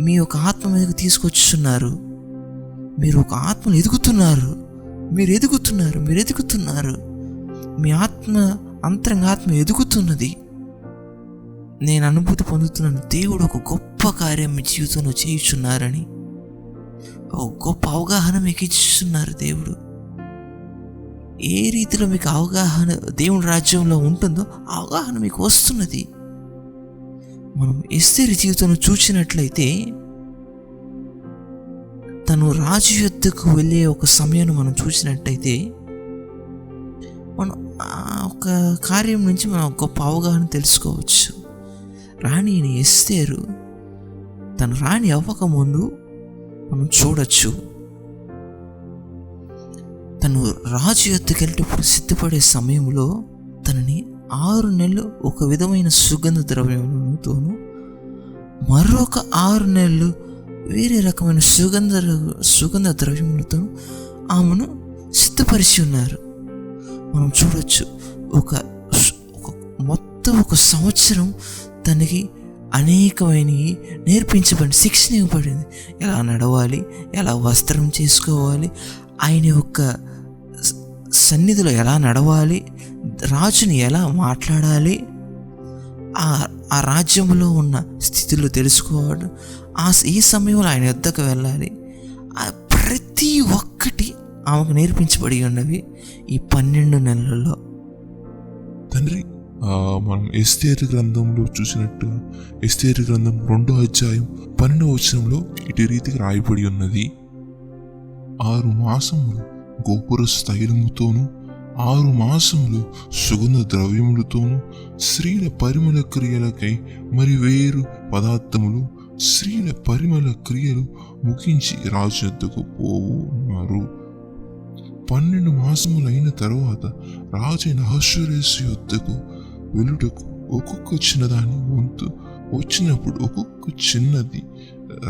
మీ యొక్క ఆత్మ మీదకి తీసుకొచ్చుతున్నారు. మీరు ఒక ఆత్మను ఎదుగుతున్నారు. మీ అంతరంగాత్మ ఎదుగుతున్నది. నేను అనుభూతి పొందుతున్నాను, దేవుడు ఒక గొప్ప కార్యం మీ జీవితంలో చేయుచున్నారని. ఒక గొప్ప అవగాహన మీకు ఇస్తున్నారు దేవుడు. ఏ రీతిలో మీకు అవగాహన దేవుని రాజ్యంలో ఉంటుందో అవగాహన మీకు వస్తున్నది. మనం ఎస్తేరు జీవితంలో చూసినట్లయితే, తను రాజు యుద్ధకు వెళ్ళే ఒక సమయాన్ని మనం చూసినట్టయితే, మనం ఆ ఒక కార్యం నుంచి మనం గొప్ప అవగాహన తెలుసుకోవచ్చు. రాణి ఎస్తేరు తను రాణి అవ్వకముందు మనం చూడొచ్చు. తను రాజు యొద్దకు వెళ్ళేటప్పుడు సిద్ధపడే సమయంలో తనని 6 నెలలు ఒక విధమైన సుగంధ ద్రవ్యములతోనూ మరొక 6 నెలలు వేరే రకమైన సుగంధ ద్రవ్యములతో ఆమెను సిద్ధపరిచి ఉన్నారు. మనం చూడొచ్చు. మొత్తం 1 సంవత్సరం తనకి అనేకమైనవి నేర్పించబడి శిక్షణ ఇవ్వబడింది. ఎలా నడవాలి, ఎలా వస్త్రం చేసుకోవాలి, ఆయన యొక్క సన్నిధిలో ఎలా నడవాలి, రాజుని ఎలా మాట్లాడాలి, ఆ రాజ్యంలో ఉన్న స్థితిలో తెలుసుకోవడం, ఈ సమయంలో ఆయన వద్దకు వెళ్ళాలి. ప్రతి ఒక్కటి ఆమెకు నేర్పించబడి ఉన్నవి ఈ 12 నెలల్లో. తండ్రి, మనం ఎస్తేరు గ్రంథంలో చూసినట్టుగా ఎస్తేరు గ్రంథం 2వ అధ్యాయం 12వ వచనంలో ఇటు రీతికి రాయబడి ఉన్నది. 6 మాసములు గోపుర స్థైలముతోనూ 6 మాసములు సుగంధ ద్రవ్యములతోనూ స్త్రీల పరిమళ క్రియలకై మరి వేరు పదార్థములు స్త్రీల పరిమళ క్రియలు ముగించి రాజు వద్దకు పోవున్నారు. 12 మాసములైన తరువాత రాజైన అహష్వేరోషు యొద్దకు వెలుటకు ఒక్కొక్క చిన్నదాని వంతు వచ్చినప్పుడు ఒక్కొక్క చిన్నది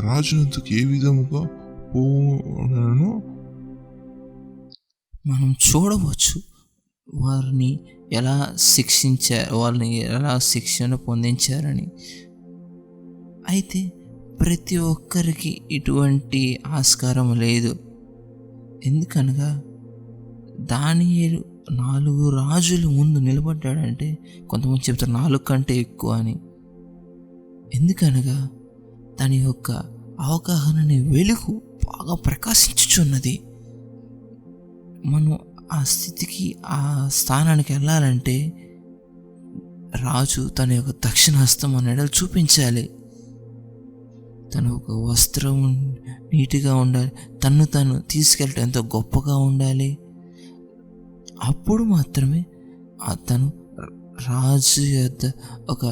రాజునందుకు ఏ విధముగా పోనో మనం చూడవచ్చు. వారిని ఎలా వాళ్ళని ఎలా శిక్షణ పొందించారని. అయితే ప్రతి ఒక్కరికి ఇటువంటి ఆస్కారం లేదు. ఎందుకనగా దానియేలు 4 రాజుల ముందు నిలబడ్డాడంటే కొంతమంది చెప్తారు 4 కంటే ఎక్కువ అని. ఎందుకనగా దాని యొక్క అవగాహనని వెలుగు బాగా ప్రకాశించుచున్నది. మనం ఆ స్థితికి, ఆ స్థానానికి వెళ్ళాలంటే రాజు తన యొక్క దక్షిణ హస్తం మన ఎడలు చూపించాలి. తన ఒక వస్త్రం నీట్గా ఉండాలి, తను తీసుకెళ్ళటం ఎంతో గొప్పగా ఉండాలి. అప్పుడు మాత్రమే తను రాజు యొక్క ఒక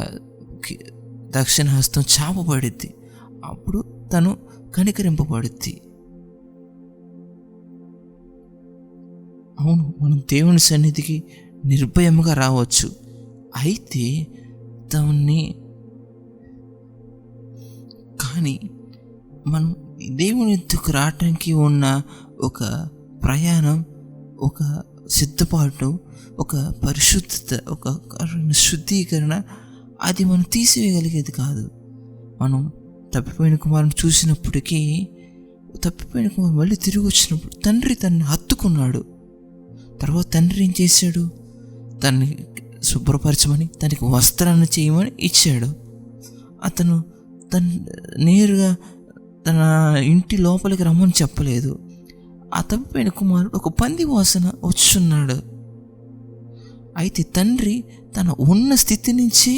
దక్షిణ హస్తం చాపబడిద్ది. అప్పుడు తను కనికరింపబడిద్ది. అవును, మనం దేవుని సన్నిధికి నిర్భయముగా రావచ్చు. అయితే కానీ మనం దేవుని ఎద్దుకు రావటానికి ఉన్న ఒక ప్రయాణం, ఒక సిద్ధపాటు, ఒక పరిశుద్ధత, ఒక శుద్ధీకరణ, అది మనం తీసివేయగలిగేది కాదు. మనం తప్పిపోయిన కుమారుని చూసినప్పటికీ, తప్పిపోయిన కుమారుడు మళ్ళీ తిరిగి వచ్చినప్పుడు తండ్రి తనని హత్తుకున్నాడు. తర్వాత తండ్రి ఏం చేశాడు? తనని శుభ్రపరచమని, తనకి వస్త్రాన్ని చేయమని ఇచ్చాడు. అతను నేరుగా తన ఇంటి లోపలికి రమ్మని చెప్పలేదు. ఆ తప్పిపోయిన కుమారుడు ఒక పంది వాసన వచ్చున్నాడు. అయితే తండ్రి తన ఉన్న స్థితి నుంచి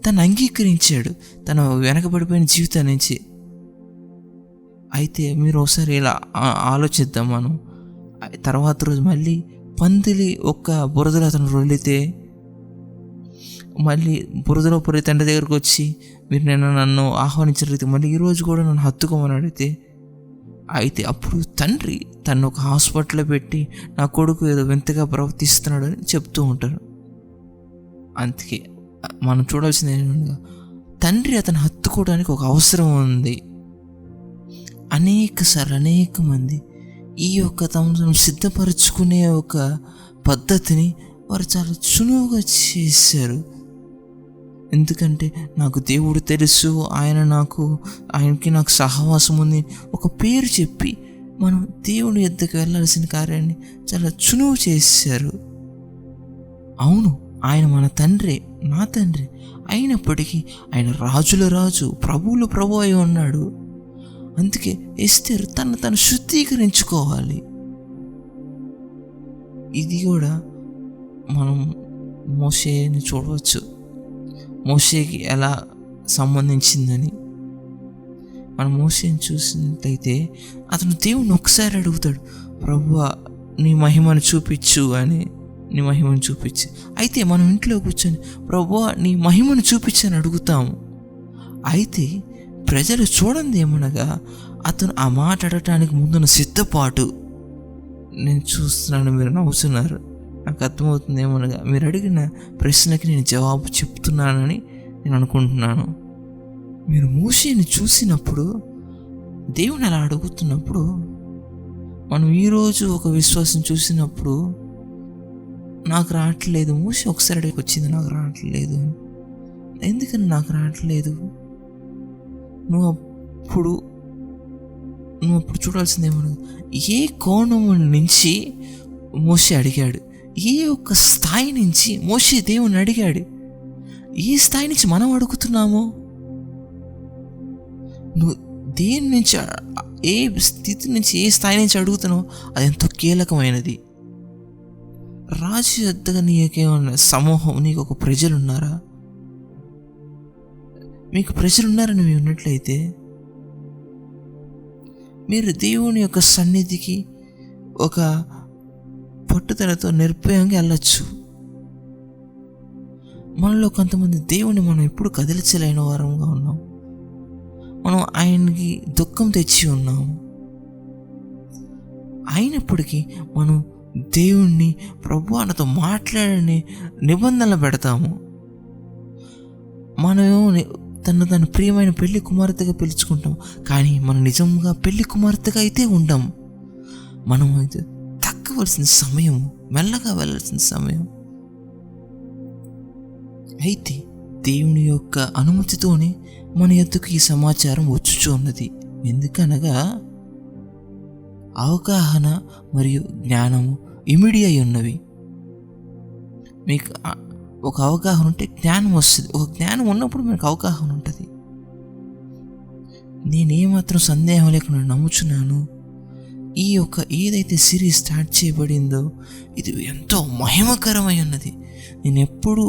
తను అంగీకరించాడు, తన వెనకబడిపోయిన జీవితం నుంచి. అయితే మీరు ఒకసారి ఇలా ఆలోచిద్దాం. మనం తర్వాత రోజు మళ్ళీ పందిలి ఒక్క బురదలో అతను రొల్లితే, మళ్ళీ బురదలో పొరి తండ్రి దగ్గరకు వచ్చి మీరు నన్ను ఆహ్వానించిన రీతి మళ్ళీ ఈరోజు కూడా నన్ను హత్తుకోమని అడిగితే, అయితే అప్పుడు తండ్రి తను ఒక హాస్పిటల్లో పెట్టి నా కొడుకు ఏదో వింతగా ప్రవర్తిస్తున్నాడు అని చెప్తూ ఉంటారు. అందుకే మనం చూడాల్సింది ఏంటంటే, తండ్రి అతను హత్తుకోవడానికి ఒక అవసరం ఉంది. అనేక మంది ఈ యొక్క తమను సిద్ధపరచుకునే ఒక పద్ధతిని వారు చాలా చునువుగా చేశారు. ఎందుకంటే నాకు దేవుడు తెలుసు, ఆయనకి నాకు సహవాసం ఉంది, ఒక పేరు చెప్పి మనం దేవుని యొద్దకు వెళ్ళాల్సిన కార్యాన్ని చాలా చునువు చేశారు. అవును, ఆయన మన తండ్రి, నా తండ్రి అయినప్పటికీ ఆయన రాజుల రాజు, ప్రభువుల ప్రభు అయి ఉన్నాడు. అందుకే ఎస్తేరు తను శుద్ధీకరించుకోవాలి. ఇది కూడా మనం మోషేని చూడవచ్చు. మోషేకి ఎలా సంబంధించిందని మనం మోషేని చూసినట్లయితే అతను దేవుని ఒకసారి అడుగుతాడు, ప్రభువా నీ మహిమను చూపించు అని. నీ మహిమను చూపించి, అయితే మనం ఇంట్లో కూర్చొని ప్రభువా నీ మహిమను చూపించని అడుగుతాము. అయితే ప్రజలు చూడండి ఏమనగా అతను ఆ మాట అడగటానికి ముందున్న సిద్ధపాటు. నేను చూస్తున్నాను, మీరు నవ్వుతున్నారు. నాకు అర్థమవుతుంది ఏమనగా మీరు అడిగిన ప్రశ్నకి నేను జవాబు చెప్తున్నానని నేను అనుకుంటున్నాను. మీరు మోషేని చూసినప్పుడు, దేవుని అలా అడుగుతున్నప్పుడు, మనం ఈరోజు ఒక విశ్వాసం చూసినప్పుడు నాకు రావట్లేదు, మోషే ఒకసారి అడిగి వచ్చింది నాకు రావట్లేదు, ఎందుకని నాకు రావట్లేదు? నువ్వు అప్పుడు చూడాల్సింది ఏమనగా ఏ కోణం నుంచి మోషే అడిగాడు, ఏ ఒక్క స్థాయి నుంచి మోషే దేవుని అడిగాడు, ఏ స్థాయి నుంచి మనం అడుగుతున్నామో. నువ్వు దేని నుంచి, ఏ స్థితి నుంచి, ఏ స్థాయి నుంచి అడుగుతున్నావు అది ఎంతో కీలకమైనది. రాజు యొద్దగా నీకేమన్నా సమూహం, నీకు ఒక ప్రజలు ఉన్నారా? మీకు ప్రజలు ఉన్నారని మీరు ఉన్నట్లయితే మీరు దేవుని యొక్క సన్నిధికి ఒక పట్టుదలతో నిర్భయంగా వెళ్ళచ్చు. మనలో కొంతమంది దేవుని మనం ఎప్పుడు కదిలించలేని వారంగా ఉన్నాం. మనం ఆయనకి దుఃఖం తెచ్చి ఉన్నాము. అయినప్పటికీ మనం దేవుణ్ణి, ప్రభువా నాతో మాట్లాడని నిబంధనలు పెడతాము. మనమేమో తన ప్రియమైన పెళ్లి కుమార్తెగా పిలుచుకుంటాం, కానీ మనం నిజంగా పెళ్లి కుమార్తెగా అయితే ఉండం. మనం అయితే తగ్గవలసిన సమయం, మెల్లగా వెళ్ళాల్సిన సమయం. అయితే దేవుని యొక్క అనుమతితోనే మన యొద్దకు ఈ సమాచారం వచ్చుచూ ఉన్నది. ఎందుకనగా అవగాహన మరియు జ్ఞానము ఇమిడి అయి ఉన్నవి. మీకు ఒక అవగాహన ఉంటే జ్ఞానం వస్తుంది, ఒక జ్ఞానం ఉన్నప్పుడు మీకు అవగాహన ఉంటుంది. నేనేమాత్రం సందేహం లేకుండా నమ్ముచున్నాను, ఈ యొక్క ఏదైతే సిరీస్ స్టార్ట్ చేయబడిందో ఇది ఎంతో మహిమకరమై ఉన్నది. నేను ఎప్పుడు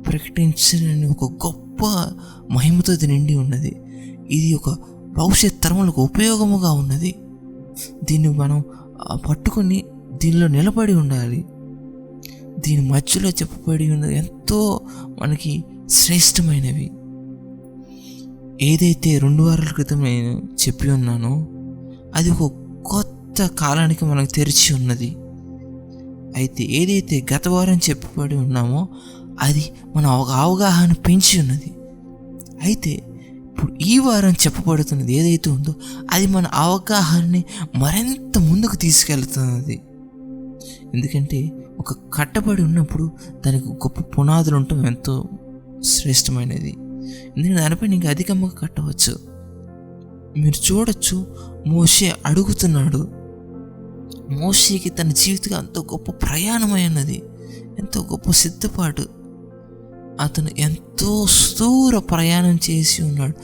ప్రకటించని ఒక గొప్ప మహిమతో ఇది నిండి ఉన్నది. ఇది ఒక భవిష్యత్ తరములకు ఉపయోగముగా ఉన్నది. దీన్ని మనం పట్టుకొని దీనిలో నిలబడి ఉండాలి. దీని మధ్యలో చెప్పబడి ఉన్నది ఎంతో మనకి శ్రేష్టమైనవి. ఏదైతే 2 వారాల క్రితం నేను చెప్పి ఉన్నానో అది ఒక కొత్త కాలానికి మనకు తెరిచి ఉన్నది. అయితే ఏదైతే గత వారం చెప్పబడి ఉన్నామో అది మన అవగాహన పెంచి ఉన్నది. అయితే ఇప్పుడు ఈ వారం చెప్పబడుతున్నది ఏదైతే ఉందో అది మన అవగాహనని మరింత ముందుకు తీసుకెళ్తున్నది. ఎందుకంటే ఒక కట్టబడి ఉన్నప్పుడు దానికి గొప్ప పునాదులు ఉండటం ఎంతో శ్రేష్టమైనది. ఎందుకంటే దానిపై ఇంకా అధికంగా కట్టవచ్చు. మీరు చూడొచ్చు, మోషే అడుగుతున్నాడు. మోషేకి తన జీవితంగా ఎంతో గొప్ప ప్రయాణమై ఉన్నది, ఎంతో గొప్ప సిద్ధపాటు. అతను ఎంతో దూర ప్రయాణం చేసి ఉన్నాడు,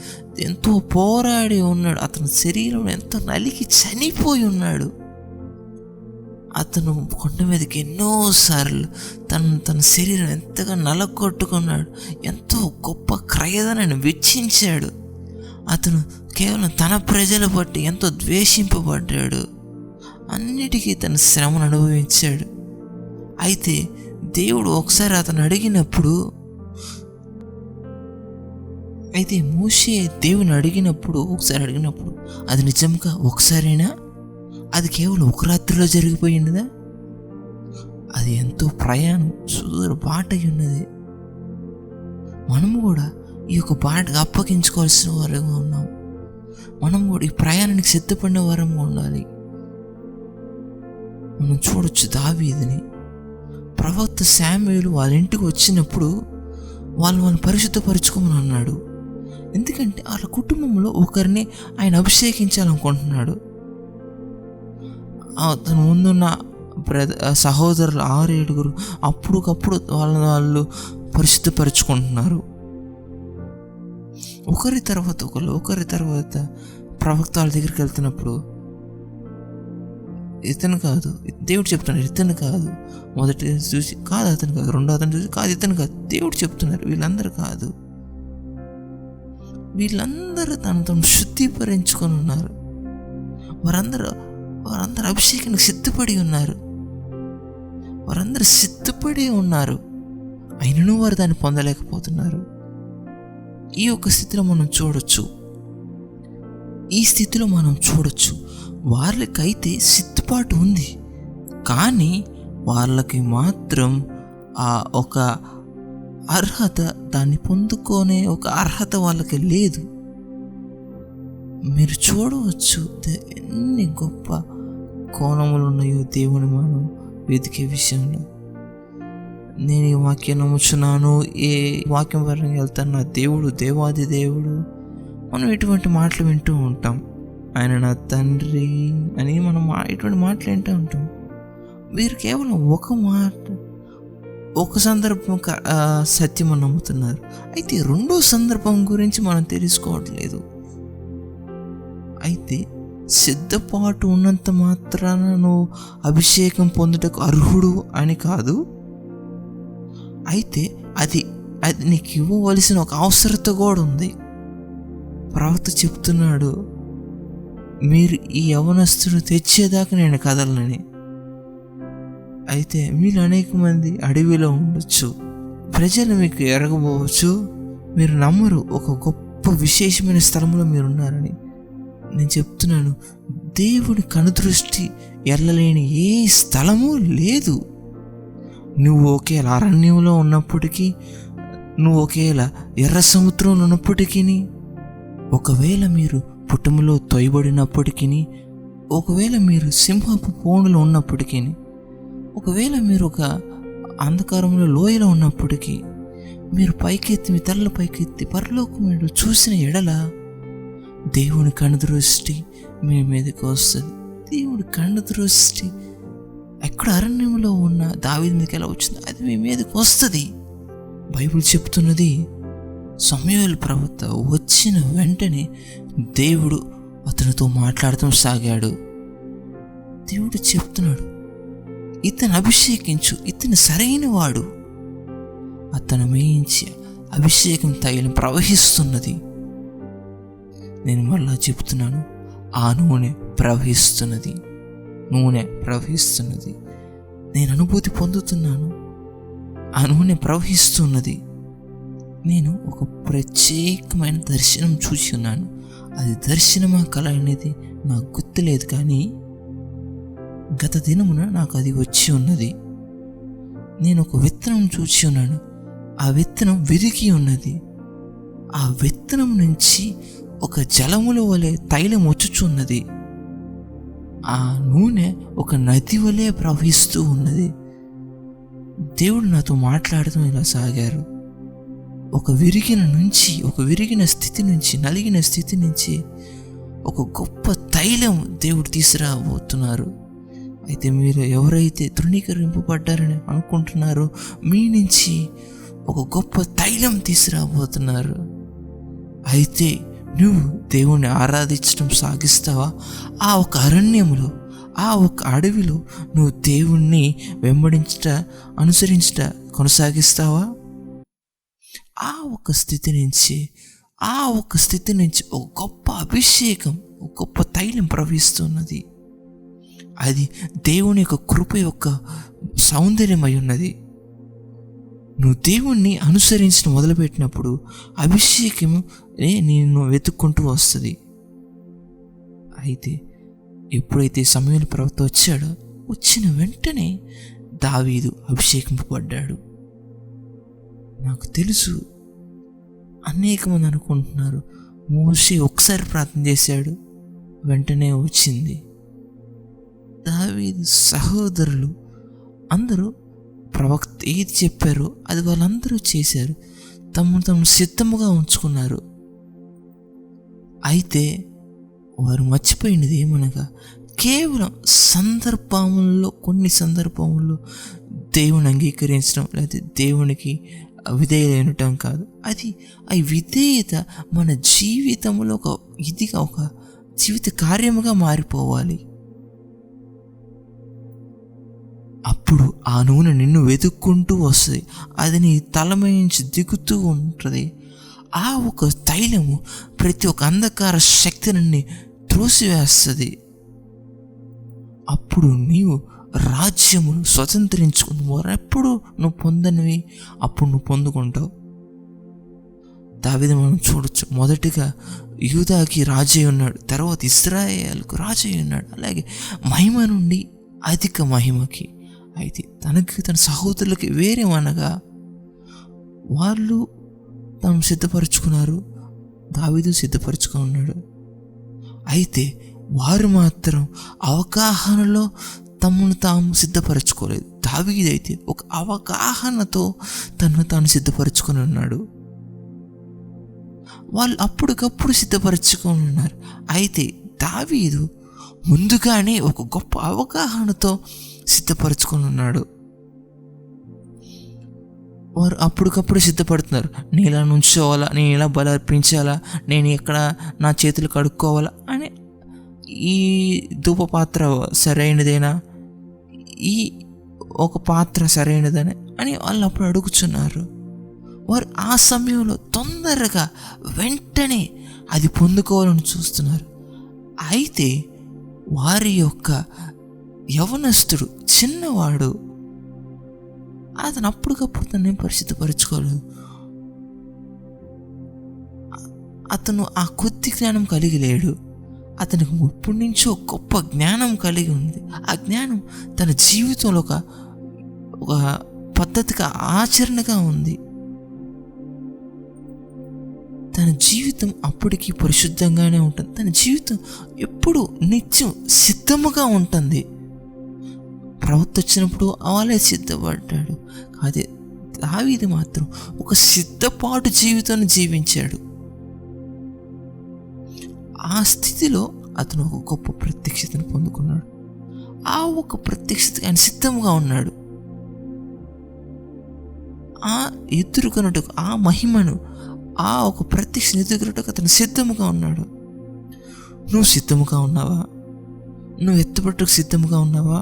ఎంతో పోరాడి ఉన్నాడు. అతని శరీరం ఎంతో నలిగి చనిపోయి ఉన్నాడు. అతను కొండ మీదకి ఎన్నోసార్లు తన శరీరం ఎంతగా నలగొట్టుకున్నాడు. ఎంతో గొప్ప క్రయధనాన్ని వెచ్చించాడు. అతను కేవలం తన ప్రజల బట్టి ఎంతో ద్వేషింపబడ్డాడు. అన్నిటికీ తన శ్రమను అనుభవించాడు. అయితే దేవుడు ఒకసారి అతను అడిగినప్పుడు, మోషే దేవుని ఒకసారి అడిగినప్పుడు అది నిజంగా ఒకసారైనా, అది కేవలం ఒక రాత్రిలో జరిగిపోయినదా? అది ఎంతో ప్రయాణం, సుదూర బాట ఉన్నది. మనము కూడా ఈ యొక్క బాటకు అప్పగించుకోవాల్సిన వారంగా ఉన్నాం. మనం కూడా ఈ ప్రయాణానికి సిద్ధపడిన వారంగా ఉండాలి. మనం చూడొచ్చు దావీదుని. ప్రవక్త శామ్యూయేలు వాళ్ళ ఇంటికి వచ్చినప్పుడు వాళ్ళని పరిశుద్ధపరచుకోమని అన్నాడు. ఎందుకంటే వాళ్ళ కుటుంబంలో ఒకరిని ఆయన అభిషేకించాలనుకుంటున్నాడు. అతను ముందున్న సహోదరులు 6-7 అప్పటికప్పుడు వాళ్ళు పరిశుద్ధపరుచుకుంటున్నారు. ఒకరి తర్వాత ప్రవక్త వాళ్ళ దగ్గరికి వెళ్తున్నప్పుడు ఇతను కాదు, దేవుడు చెప్తున్నారు ఇతను కాదు. మొదటి చూసి కాదు అతను కాదు, రెండో అతను చూసి కాదు ఇతను కాదు, దేవుడు చెప్తున్నారు వీళ్ళందరూ కాదు. వీళ్ళందరూ తను శుద్ధిపరించుకొని ఉన్నారు. వారందరూ అభిషేకానికి సిద్ధపడి ఉన్నారు. వారందరూ సిద్ధపడి ఉన్నారు, అయినను వారు దాన్ని పొందలేకపోతున్నారు. ఈ యొక్క స్థితిలో మనం చూడొచ్చు. ఈ స్థితిలో మనం చూడొచ్చు. వాళ్ళకైతే సిద్ధపాటు ఉంది, కానీ వాళ్ళకి మాత్రం ఆ ఒక అర్హత, దాన్ని పొందుకునే ఒక అర్హత వాళ్ళకి లేదు. మీరు చూడవచ్చు ఎన్ని గొప్ప కోణములు ఉన్నాయో దేవుని మనం వెతికే విషయంలో. నేను ఈ వాక్యం నమ్ముచున్నాను, ఏ వాక్యం పరంగా వెళ్తాను, నా దేవుడు దేవాది దేవుడు, మనం ఇటువంటి మాటలు వింటూ ఉంటాం. ఆయన నా తండ్రి అని మనం ఇటువంటి మాటలు వింటూ ఉంటాం. మీరు కేవలం ఒక మాట, ఒక సందర్భం సత్యం అని నమ్ముతున్నారు, అయితే రెండో సందర్భం గురించి మనం తెలుసుకోవట్లేదు. అయితే సిద్ధపాటు ఉన్నంత మాత్రాన నువ్వు అభిషేకం పొందుటకు అర్హుడు అని కాదు, అయితే అది నీకు ఇవ్వవలసిన ఒక అవసరత కూడా ఉంది. ప్రవక్త చెప్తున్నాడు, మీరు ఈ యవనస్తుడు తెచ్చేదాకా నేను కదలనని. అయితే మీరు అనేక మంది అడవిలో ఉండొచ్చు, ప్రజలు మీకు ఎరగబోవచ్చు, మీరు నమ్మరు ఒక గొప్ప విశేషమైన స్థలంలో మీరు ఉన్నారని. నేను చెప్తున్నాను, దేవుడి కనుదృష్టి ఎల్లలేని ఏ స్థలము లేదు. నువ్వు ఒకేళ అరణ్యంలో ఉన్నప్పటికీ, నువ్వు ఒకేళ ఎర్ర సముద్రంలో ఉన్నప్పటికీ, ఒకవేళ మీరు పుట్టములో తొయ్యబడినప్పటికీ, ఒకవేళ మీరు సింహపు పోనులో ఉన్నప్పటికీ, ఒకవేళ మీరు ఒక అంధకారంలో లోయలో ఉన్నప్పటికీ, మీరు పైకెత్తి మీ తలలు పైకెత్తి పరలోకం మీరు చూసిన ఎడల దేవుని కనుదృష్టి మీ మీదకి వస్తుంది. దేవుడి కనుదృష్టి ఎక్కడ అరణ్యంలో ఉన్న దావీదు మీదకి ఎలా వచ్చింది, అది మీ మీదకి వస్తుంది. బైబిల్ చెప్తున్నది, సమూయేలు ప్రవక్త వచ్చిన వెంటనే దేవుడు అతనితో మాట్లాడటం సాగాడు. దేవుడు చెప్తున్నాడు, ఇతను అభిషేకించు, ఇతను సరైన వాడు. అతను మేయించి అభిషేకం తైలం ప్రవహిస్తున్నది. నేను మళ్ళా చెప్తున్నాను, ఆ నూనె ప్రవహిస్తున్నది, నూనె ప్రవహిస్తున్నది. నేను అనుభూతి పొందుతున్నాను, ఆ నూనె ప్రవహిస్తున్నది. నేను ఒక ప్రత్యేకమైన దర్శనం చూసి ఉన్నాను. అది దర్శనమా కల అనేది నాకు గుర్తులేదు, కానీ గత దినమున నాకు అది వచ్చి ఉన్నది. నేను ఒక విత్తనం చూసి ఉన్నాను, ఆ విత్తనం విరిగి ఉన్నది. ఆ విత్తనం నుంచి ఒక జలముల వలె తైలం వచ్చుచున్నది. ఆ నూనె ఒక నది వలె ప్రవహిస్తూ ఉన్నది. దేవుడు నాతో మాట్లాడుతూ ఇలా సాగారు, ఒక విరిగిన స్థితి నుంచి, నలిగిన స్థితి నుంచి ఒక గొప్ప తైలం దేవుడు తీసుకురాబోతున్నారు. అయితే మీరు ఎవరైతే తృణీకరింపబడ్డారని అనుకుంటున్నారో, మీ నుంచి ఒక గొప్ప తైలం తీసుకురాబోతున్నారు. అయితే నువ్వు దేవుణ్ణి ఆరాధించడం సాగిస్తావా? ఆ ఒక అరణ్యములో, ఆ ఒక అడవిలో నువ్వు దేవుణ్ణి వెంబడించట, అనుసరించట కొనసాగిస్తావా? ఆ ఒక స్థితి నుంచి ఒక గొప్ప అభిషేకం, ఒక గొప్ప తైలం ప్రవహిస్తున్నది. అది దేవుని యొక్క కృప యొక్క సౌందర్యమై ఉన్నది. నువ్వు దేవుణ్ణి అనుసరించడం మొదలుపెట్టినప్పుడు అభిషేకం నిన్ను వెతుక్కుంటూ వస్తుంది. అయితే ఎప్పుడైతే సమూయేలు ప్రవక్త వచ్చాడో, వచ్చిన వెంటనే దావీదు అభిషేకింపబడ్డాడు. నాకు తెలుసు, అనేక మంది అనుకుంటున్నారు మోషే ఒకసారి ప్రార్థన చేశాడు, వెంటనే వచ్చింది. దావీదు సహోదరులు అందరూ ప్రవక్త ఏది చెప్పారో అది వాళ్ళందరూ చేశారు, తమను సిద్ధముగా ఉంచుకున్నారు. అయితే వారు మర్చిపోయినది ఏమనగా, కేవలం కొన్ని సందర్భంలో దేవుని అంగీకరించడం లేదా దేవునికి విధేయులైనటం కాదు. ఆ విధేయత మన జీవితంలో ఒక జీవిత కార్యముగా మారిపోవాలి. అప్పుడు ఆ నూనె నిన్ను వెతుక్కుంటూ వస్తుంది, అది నీ తలమై నుంచి దిగుతూ ఉంటుంది. ఆ ఒక తైలము ప్రతి ఒక్క అంధకార శక్తిని త్రోసివేస్తుంది. అప్పుడు నీవు రాజ్యమును స్వతంత్రించుకుని ఎప్పుడు నువ్వు పొందనివి అప్పుడు నువ్వు పొందుకుంటావు. దావీదు మనం చూడొచ్చు. మొదటిగా యూదాకి రాజై ఉన్నాడు, తర్వాత ఇశ్రాయేలుకు రాజై ఉన్నాడు. అలాగే మహిమ నుండి అధిక మహిమకి. అయితే తనకి తన సహోదరులకి వేరేమనగా వాళ్ళు తాము సిద్ధపరచుకున్నారు, దావీదు సిద్ధపరచుకొని ఉన్నాడు. అయితే వారు మాత్రం అవగాహనలో తమను తాము సిద్ధపరచుకోలేదు. దావీదైతే ఒక అవగాహనతో తనను తాను సిద్ధపరచుకొని ఉన్నాడు. వాళ్ళు అప్పటికప్పుడు సిద్ధపరచుకొని ఉన్నారు. అయితే దావీదు ముందుగానే ఒక గొప్ప అవగాహనతో సిద్ధపరచుకొని ఉన్నాడు. వారు అప్పటికప్పుడు సిద్ధపడుతున్నారు. నేను ఇలా నుంచోవాలా, నేను ఇలా బలి అర్పించాలా, నేను ఎక్కడ నా చేతులు కడుక్కోవాలా అని, ఈ ధూప పాత్ర సరైనదేనా, ఈ ఒక పాత్ర సరైనదని అని వాళ్ళు అప్పుడు అడుగుతున్నారు. వారు ఆ సమయంలో తొందరగా వెంటనే అది పొందుకోవాలని చూస్తున్నారు. అయితే వారి యొక్క యవనస్తుడు చిన్నవాడు, అతను అప్పటికప్పుడు తను పరిశుద్ధపరచుకోలేదు. అతను ఆ కొద్ది జ్ఞానం కలిగి లేడు. అతనికి ఇప్పటి నుంచో గొప్ప జ్ఞానం కలిగి ఉంది. ఆ జ్ఞానం తన జీవితంలో ఒక పద్ధతిగా ఆచరణగా ఉంది. తన జీవితం అప్పటికి పరిశుద్ధంగానే ఉంటుంది. తన జీవితం ఎప్పుడు నిత్యం సిద్ధముగా ఉంటుంది. ప్రవక్త వచ్చినప్పుడు వాళ్ళే సిద్ధపడ్డాడు. అదే దావీదు మాత్రం ఒక సిద్ధపాటు జీవితాన్ని జీవించాడు. ఆ స్థితిలో అతను ఒక గొప్ప ప్రత్యక్షతను పొందుకున్నాడు. ఆ ఒక ప్రత్యక్షత ఆయన సిద్ధంగా ఉన్నాడు. ఆ ఎదుర్కొన్నట్టు ఆ మహిమను, ఆ ఒక ప్రత్యక్షను ఎదుర్కొన్నట్టు అతను సిద్ధముగా ఉన్నాడు. నువ్వు సిద్ధముగా ఉన్నావా? నువ్వు ఎత్తుపట్టుకు సిద్ధముగా ఉన్నావా?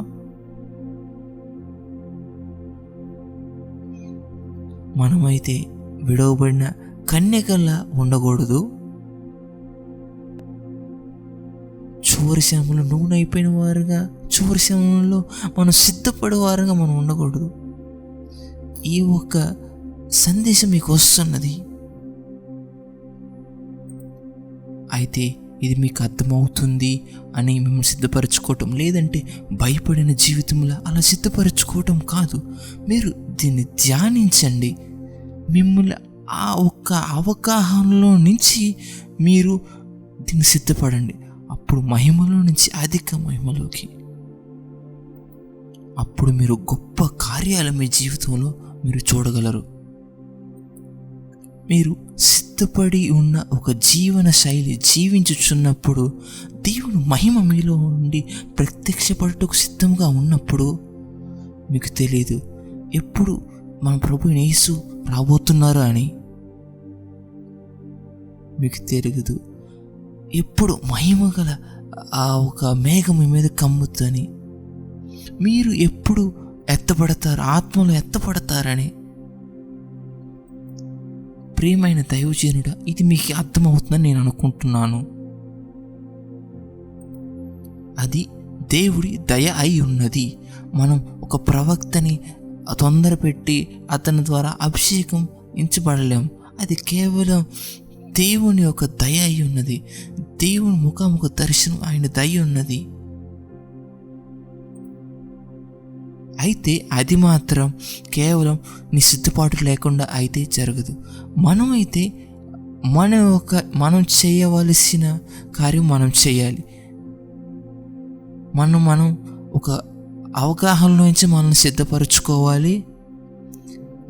మనమైతే విడవబడిన కన్యకల్లా ఉండకూడదు. చివరి సమయంలో నూనె అయిపోయిన వారుగా, చివరి సమయంలో మనం సిద్ధపడే వారుగా మనం ఉండకూడదు. ఈ ఒక సందేశం మీకు వస్తున్నది. అయితే ఇది మీకు అర్థమవుతుంది అని మిమ్మల్ని సిద్ధపరచుకోవటం, లేదంటే భయపడిన జీవితంలో అలా సిద్ధపరచుకోవటం కాదు. మీరు దీన్ని ధ్యానించండి. మిమ్మల్ని ఆ ఒక్క అవగాహనలో నుంచి మీరు దీన్ని సిద్ధపడండి. అప్పుడు మహిమలో నుంచి అధిక మహిమలోకి, అప్పుడు మీరు గొప్ప కార్యాలు మీ జీవితంలో మీరు చూడగలరు. మీరు సిద్ధపడి ఉన్న ఒక జీవన శైలి జీవించుచున్నప్పుడు, దేవుని మహిమ మీలో ఉండి ప్రత్యక్షపడటకు సిద్ధంగా ఉన్నప్పుడు మీకు తెలియదు ఎప్పుడు మన ప్రభు యేసు రాబోతున్నారు అని. మీకు తెలియదు ఎప్పుడు మహిమ గల ఆ ఒక మేఘం మీ మీద కమ్ముద్దని, మీరు ఎప్పుడు ఎత్తపడతారు, ఆత్మలో ఎత్తపడతారని. ప్రియమైన దైవజనుడా, ఇది మీకు అర్థమవుతుందని నేను అనుకుంటున్నాను. అది దేవుడి దయ అయి ఉన్నది. మనం ఒక ప్రవక్తని తొందర పెట్టి అతని ద్వారా అభిషేకం ఎంచబడలేం. అది కేవలం దేవుని యొక్క దయ అయి ఉన్నది. దేవుని ముఖాముఖ దర్శనం ఆయన దయ ఉన్నది. అయితే అది మాత్రం కేవలం నీ సిద్ధపాటు లేకుండా అయితే జరగదు. మనమైతే మనం చేయవలసిన కార్యం మనం చేయాలి. మనం ఒక అవగాహనలోంచి మనల్ని సిద్ధపరచుకోవాలి.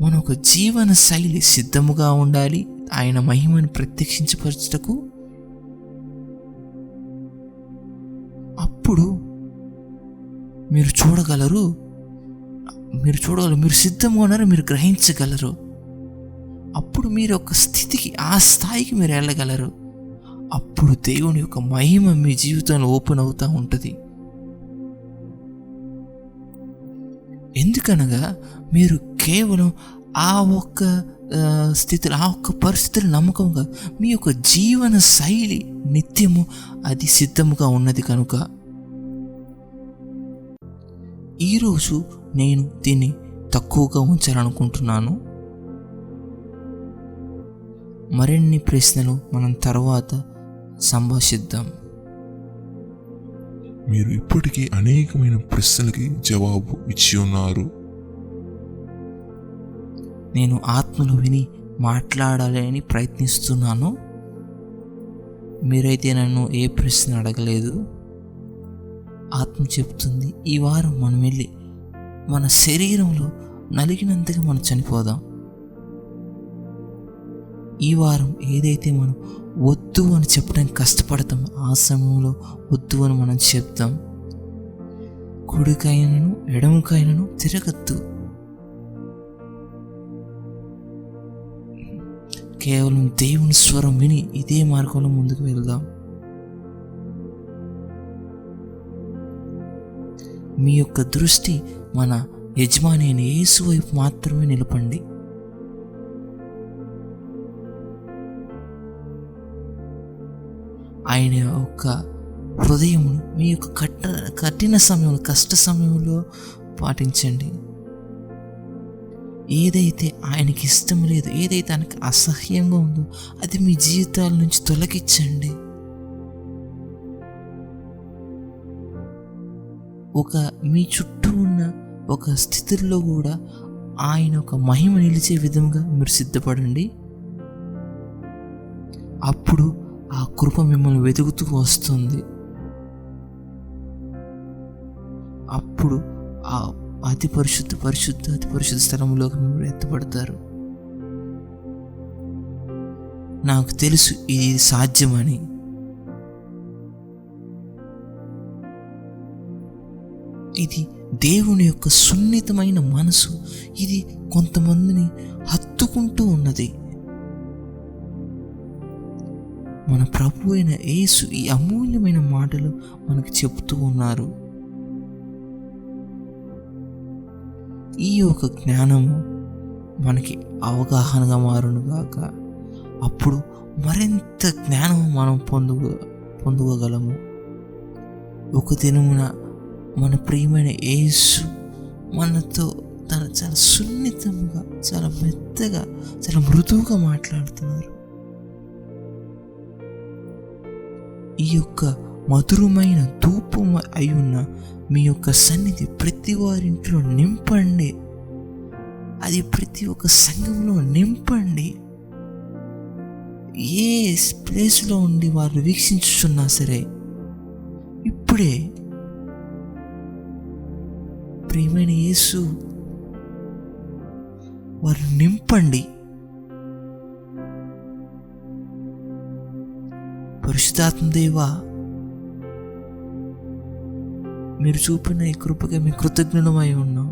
మన ఒక జీవన శైలి సిద్ధముగా ఉండాలి ఆయన మహిమను ప్రత్యక్షించపరచుటకు. అప్పుడు మీరు చూడగలరు, మీరు సిద్ధంగా ఉన్నారు, మీరు గ్రహించగలరు. అప్పుడు మీరు ఒక స్థితికి, ఆ స్థాయికి మీరు వెళ్ళగలరు. అప్పుడు దేవుని యొక్క మహిమ మీ జీవితంలో ఓపెన్ అవుతూ ఉంటుంది. ఎందుకనగా మీరు కేవలం ఆ ఒక్క స్థితిలో, ఆ ఒక్క పరిస్థితులు నమ్మకంగా, మీ యొక్క జీవన శైలి నిత్యము అది సిద్ధముగా ఉన్నది. కనుక ఈరోజు నేను దీన్ని తక్కువగా ఉంచాలనుకుంటున్నాను. మరిన్ని ప్రశ్నలు మనం తర్వాత సంభాషిద్దాం. మీరు ఇప్పటికీ అనేకమైన ప్రశ్నలకి జవాబు ఇచ్చి ఉన్నారు. నేను ఆత్మను విని మాట్లాడాలని ప్రయత్నిస్తున్నాను. మీరైతే నన్ను ఏ ప్రశ్న అడగలేదు. ఆత్మ చెప్తుంది, ఈ వారం మనం వెళ్ళి మన శరీరంలో నలిగినంతగా మనం చనిపోదాం. ఈ వారం ఏదైతే మనం వద్దు అని చెప్పడానికి కష్టపడతాం, ఆ సమయంలో వద్దు అని మనం చెప్తాం. కుడికైనను ఎడమకైనను తిరగద్దు. కేవలం దేవుని స్వరం విని ఇదే మార్గంలో ముందుకు వెళ్దాం. మీ యొక్క దృష్టి మన యజమాని అయిన యేసు వైపు మాత్రమే నిలపండి. ఆయన యొక్క హృదయమును మీ యొక్క కఠిన సమయంలో, కష్ట సమయంలో పాటించండి. ఏదైతే ఆయనకి ఇష్టం లేదు, ఏదైతే ఆయనకి అసహ్యంగా ఉందో అది మీ జీవితాల నుంచి తొలగించండి. మీ చుట్టూ ఉన్న ఒక స్థితిలో కూడా ఆయన ఒక మహిమ నిలిచే విధంగా మీరు సిద్ధపడండి. అప్పుడు ఆ కృప మిమ్మల్ని వెతుకుతూ వస్తుంది. అప్పుడు ఆ అతి పరిశుద్ధ స్థలంలోకి మీరు ఎత్తపడతారు. నాకు తెలుసు ఇది సాధ్యమని. ఇది దేవుని యొక్క సున్నితమైన మనసు. ఇది కొంతమందిని హత్తుకుంటూ ఉన్నది. మన ప్రభు అయిన యేసు ఈ అమూల్యమైన మాటలు మనకు చెప్తూ ఉన్నారు. ఈ యొక్క జ్ఞానము మనకి అవగాహనగా మారునుగాక. అప్పుడు మరింత జ్ఞానం మనం పొందుకోగలము. ఒక దినమున మన ప్రియమైన యేసు మనతో చాలా సున్నితంగా, చాలా మెత్తగా, చాలా మృదువుగా మాట్లాడుతున్నారు. ఈ యొక్క మధురమైన ధూపం అయి ఉన్న మీ యొక్క సన్నిధి ప్రతి వారింట్లో నింపండి. అది ప్రతి ఒక్క సంఘంలో నింపండి. ఏ ప్లేస్లో ఉండి వారు వీక్షించుతున్నా సరే, ఇప్పుడే ప్రియమైన యేసు వారు నింపండి. పరిశుద్ధాత్మ దేవా, మీరు చూపిన ఈ కృపగా మీ కృతజ్ఞులమై ఉన్నాం.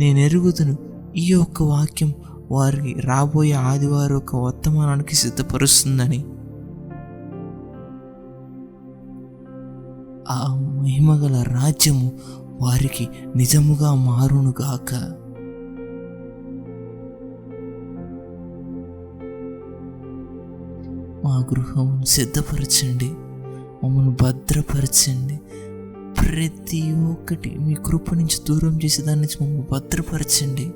నేను ఎరుగుదును ఈ యొక్క వాక్యం వారికి రాబోయే ఆదివారం ఒక వర్తమానానికి సిద్ధపరుస్తుందని. ఆ మహిమగల రాజ్యము వారికి నిజముగా మారునుగాక. మా గృహం సిద్ధపరచండి, మమ్మల్ని భద్రపరచండి. ప్రతి ఒక్కటి మీ కృప నుంచి దూరం చేసే దాని నుంచి మమ్మల్ని భద్రపరచండి.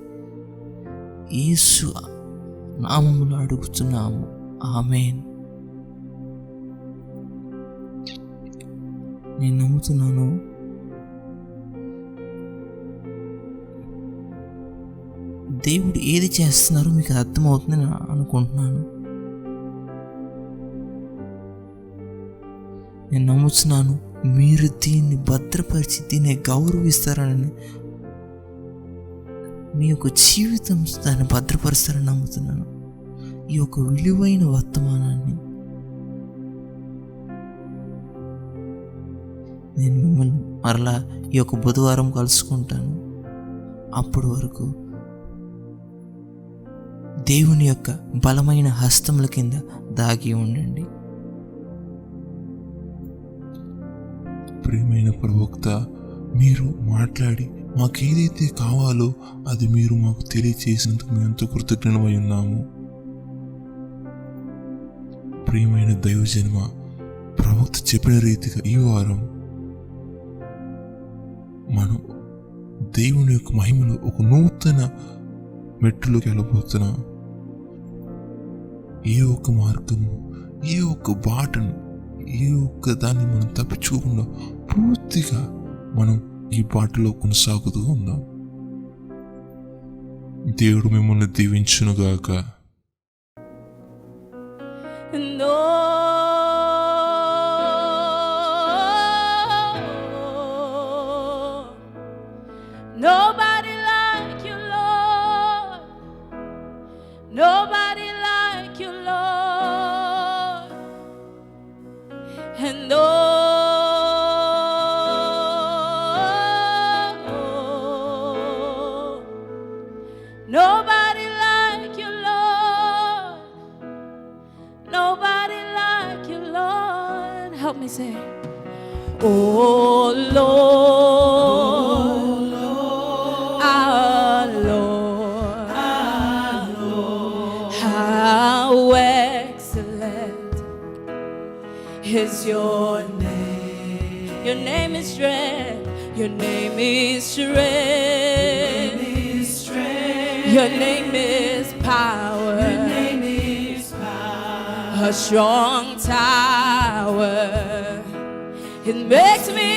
యేసు నామములో అడుగుతున్నాము, ఆమేన్. నేను నమ్ముతున్నాను దేవుడు ఏది చేస్తున్నారో మీకు అర్థమవుతుందని అనుకుంటున్నాను. నేను నమ్ముతున్నాను మీరు దీన్ని భద్రపరిచి దీన్ని గౌరవిస్తారని, మీ యొక్క జీవితం దాన్ని భద్రపరుస్తారని నమ్ముతున్నాను. ఈ యొక్క విలువైన వర్తమానాన్ని నేను మిమ్మల్ని మరలా ఈ యొక్క బుధవారం కలుసుకుంటాను. అప్పటి వరకు దేవుని యొక్క బలమైన హస్తముల కింద దాగి ఉండండి. ప్రియమైన ప్రవక్త, మీరు మాట్లాడి మాకేదైతే కావాలో అది మీరు మాకు తెలియచేసినందుకు మేము ఎంతో కృతజ్ఞమై ఉన్నాము. ప్రియమైన దైవజన్మ, ప్రవక్త చెప్పిన రీతిగా ఈ వారం మనం దేవుని యొక్క మహిమలో ఒక నూతన మెట్టులోకి వెళ్ళబోతున్నాం. ఏ ఒక్క మార్గము, ఏ ఒక్క బాటను, ఏ ఒక్క దాన్ని మనం తప్పించుకోకుండా పూర్తిగా మనం ఈ బాటలో కొనసాగుతూ ఉందాం. దేవుడు మిమ్మల్ని దీవించునుగాక. No, nobody like you, Lord. Nobody like you, Lord. And nobody like you, Lord. Nobody like you, Lord. Help me say, oh Lord, our Lord, how excellent is your name. Your name is strength. Your name is strength. Your name is power. Your name is power. A strong tower. It makes me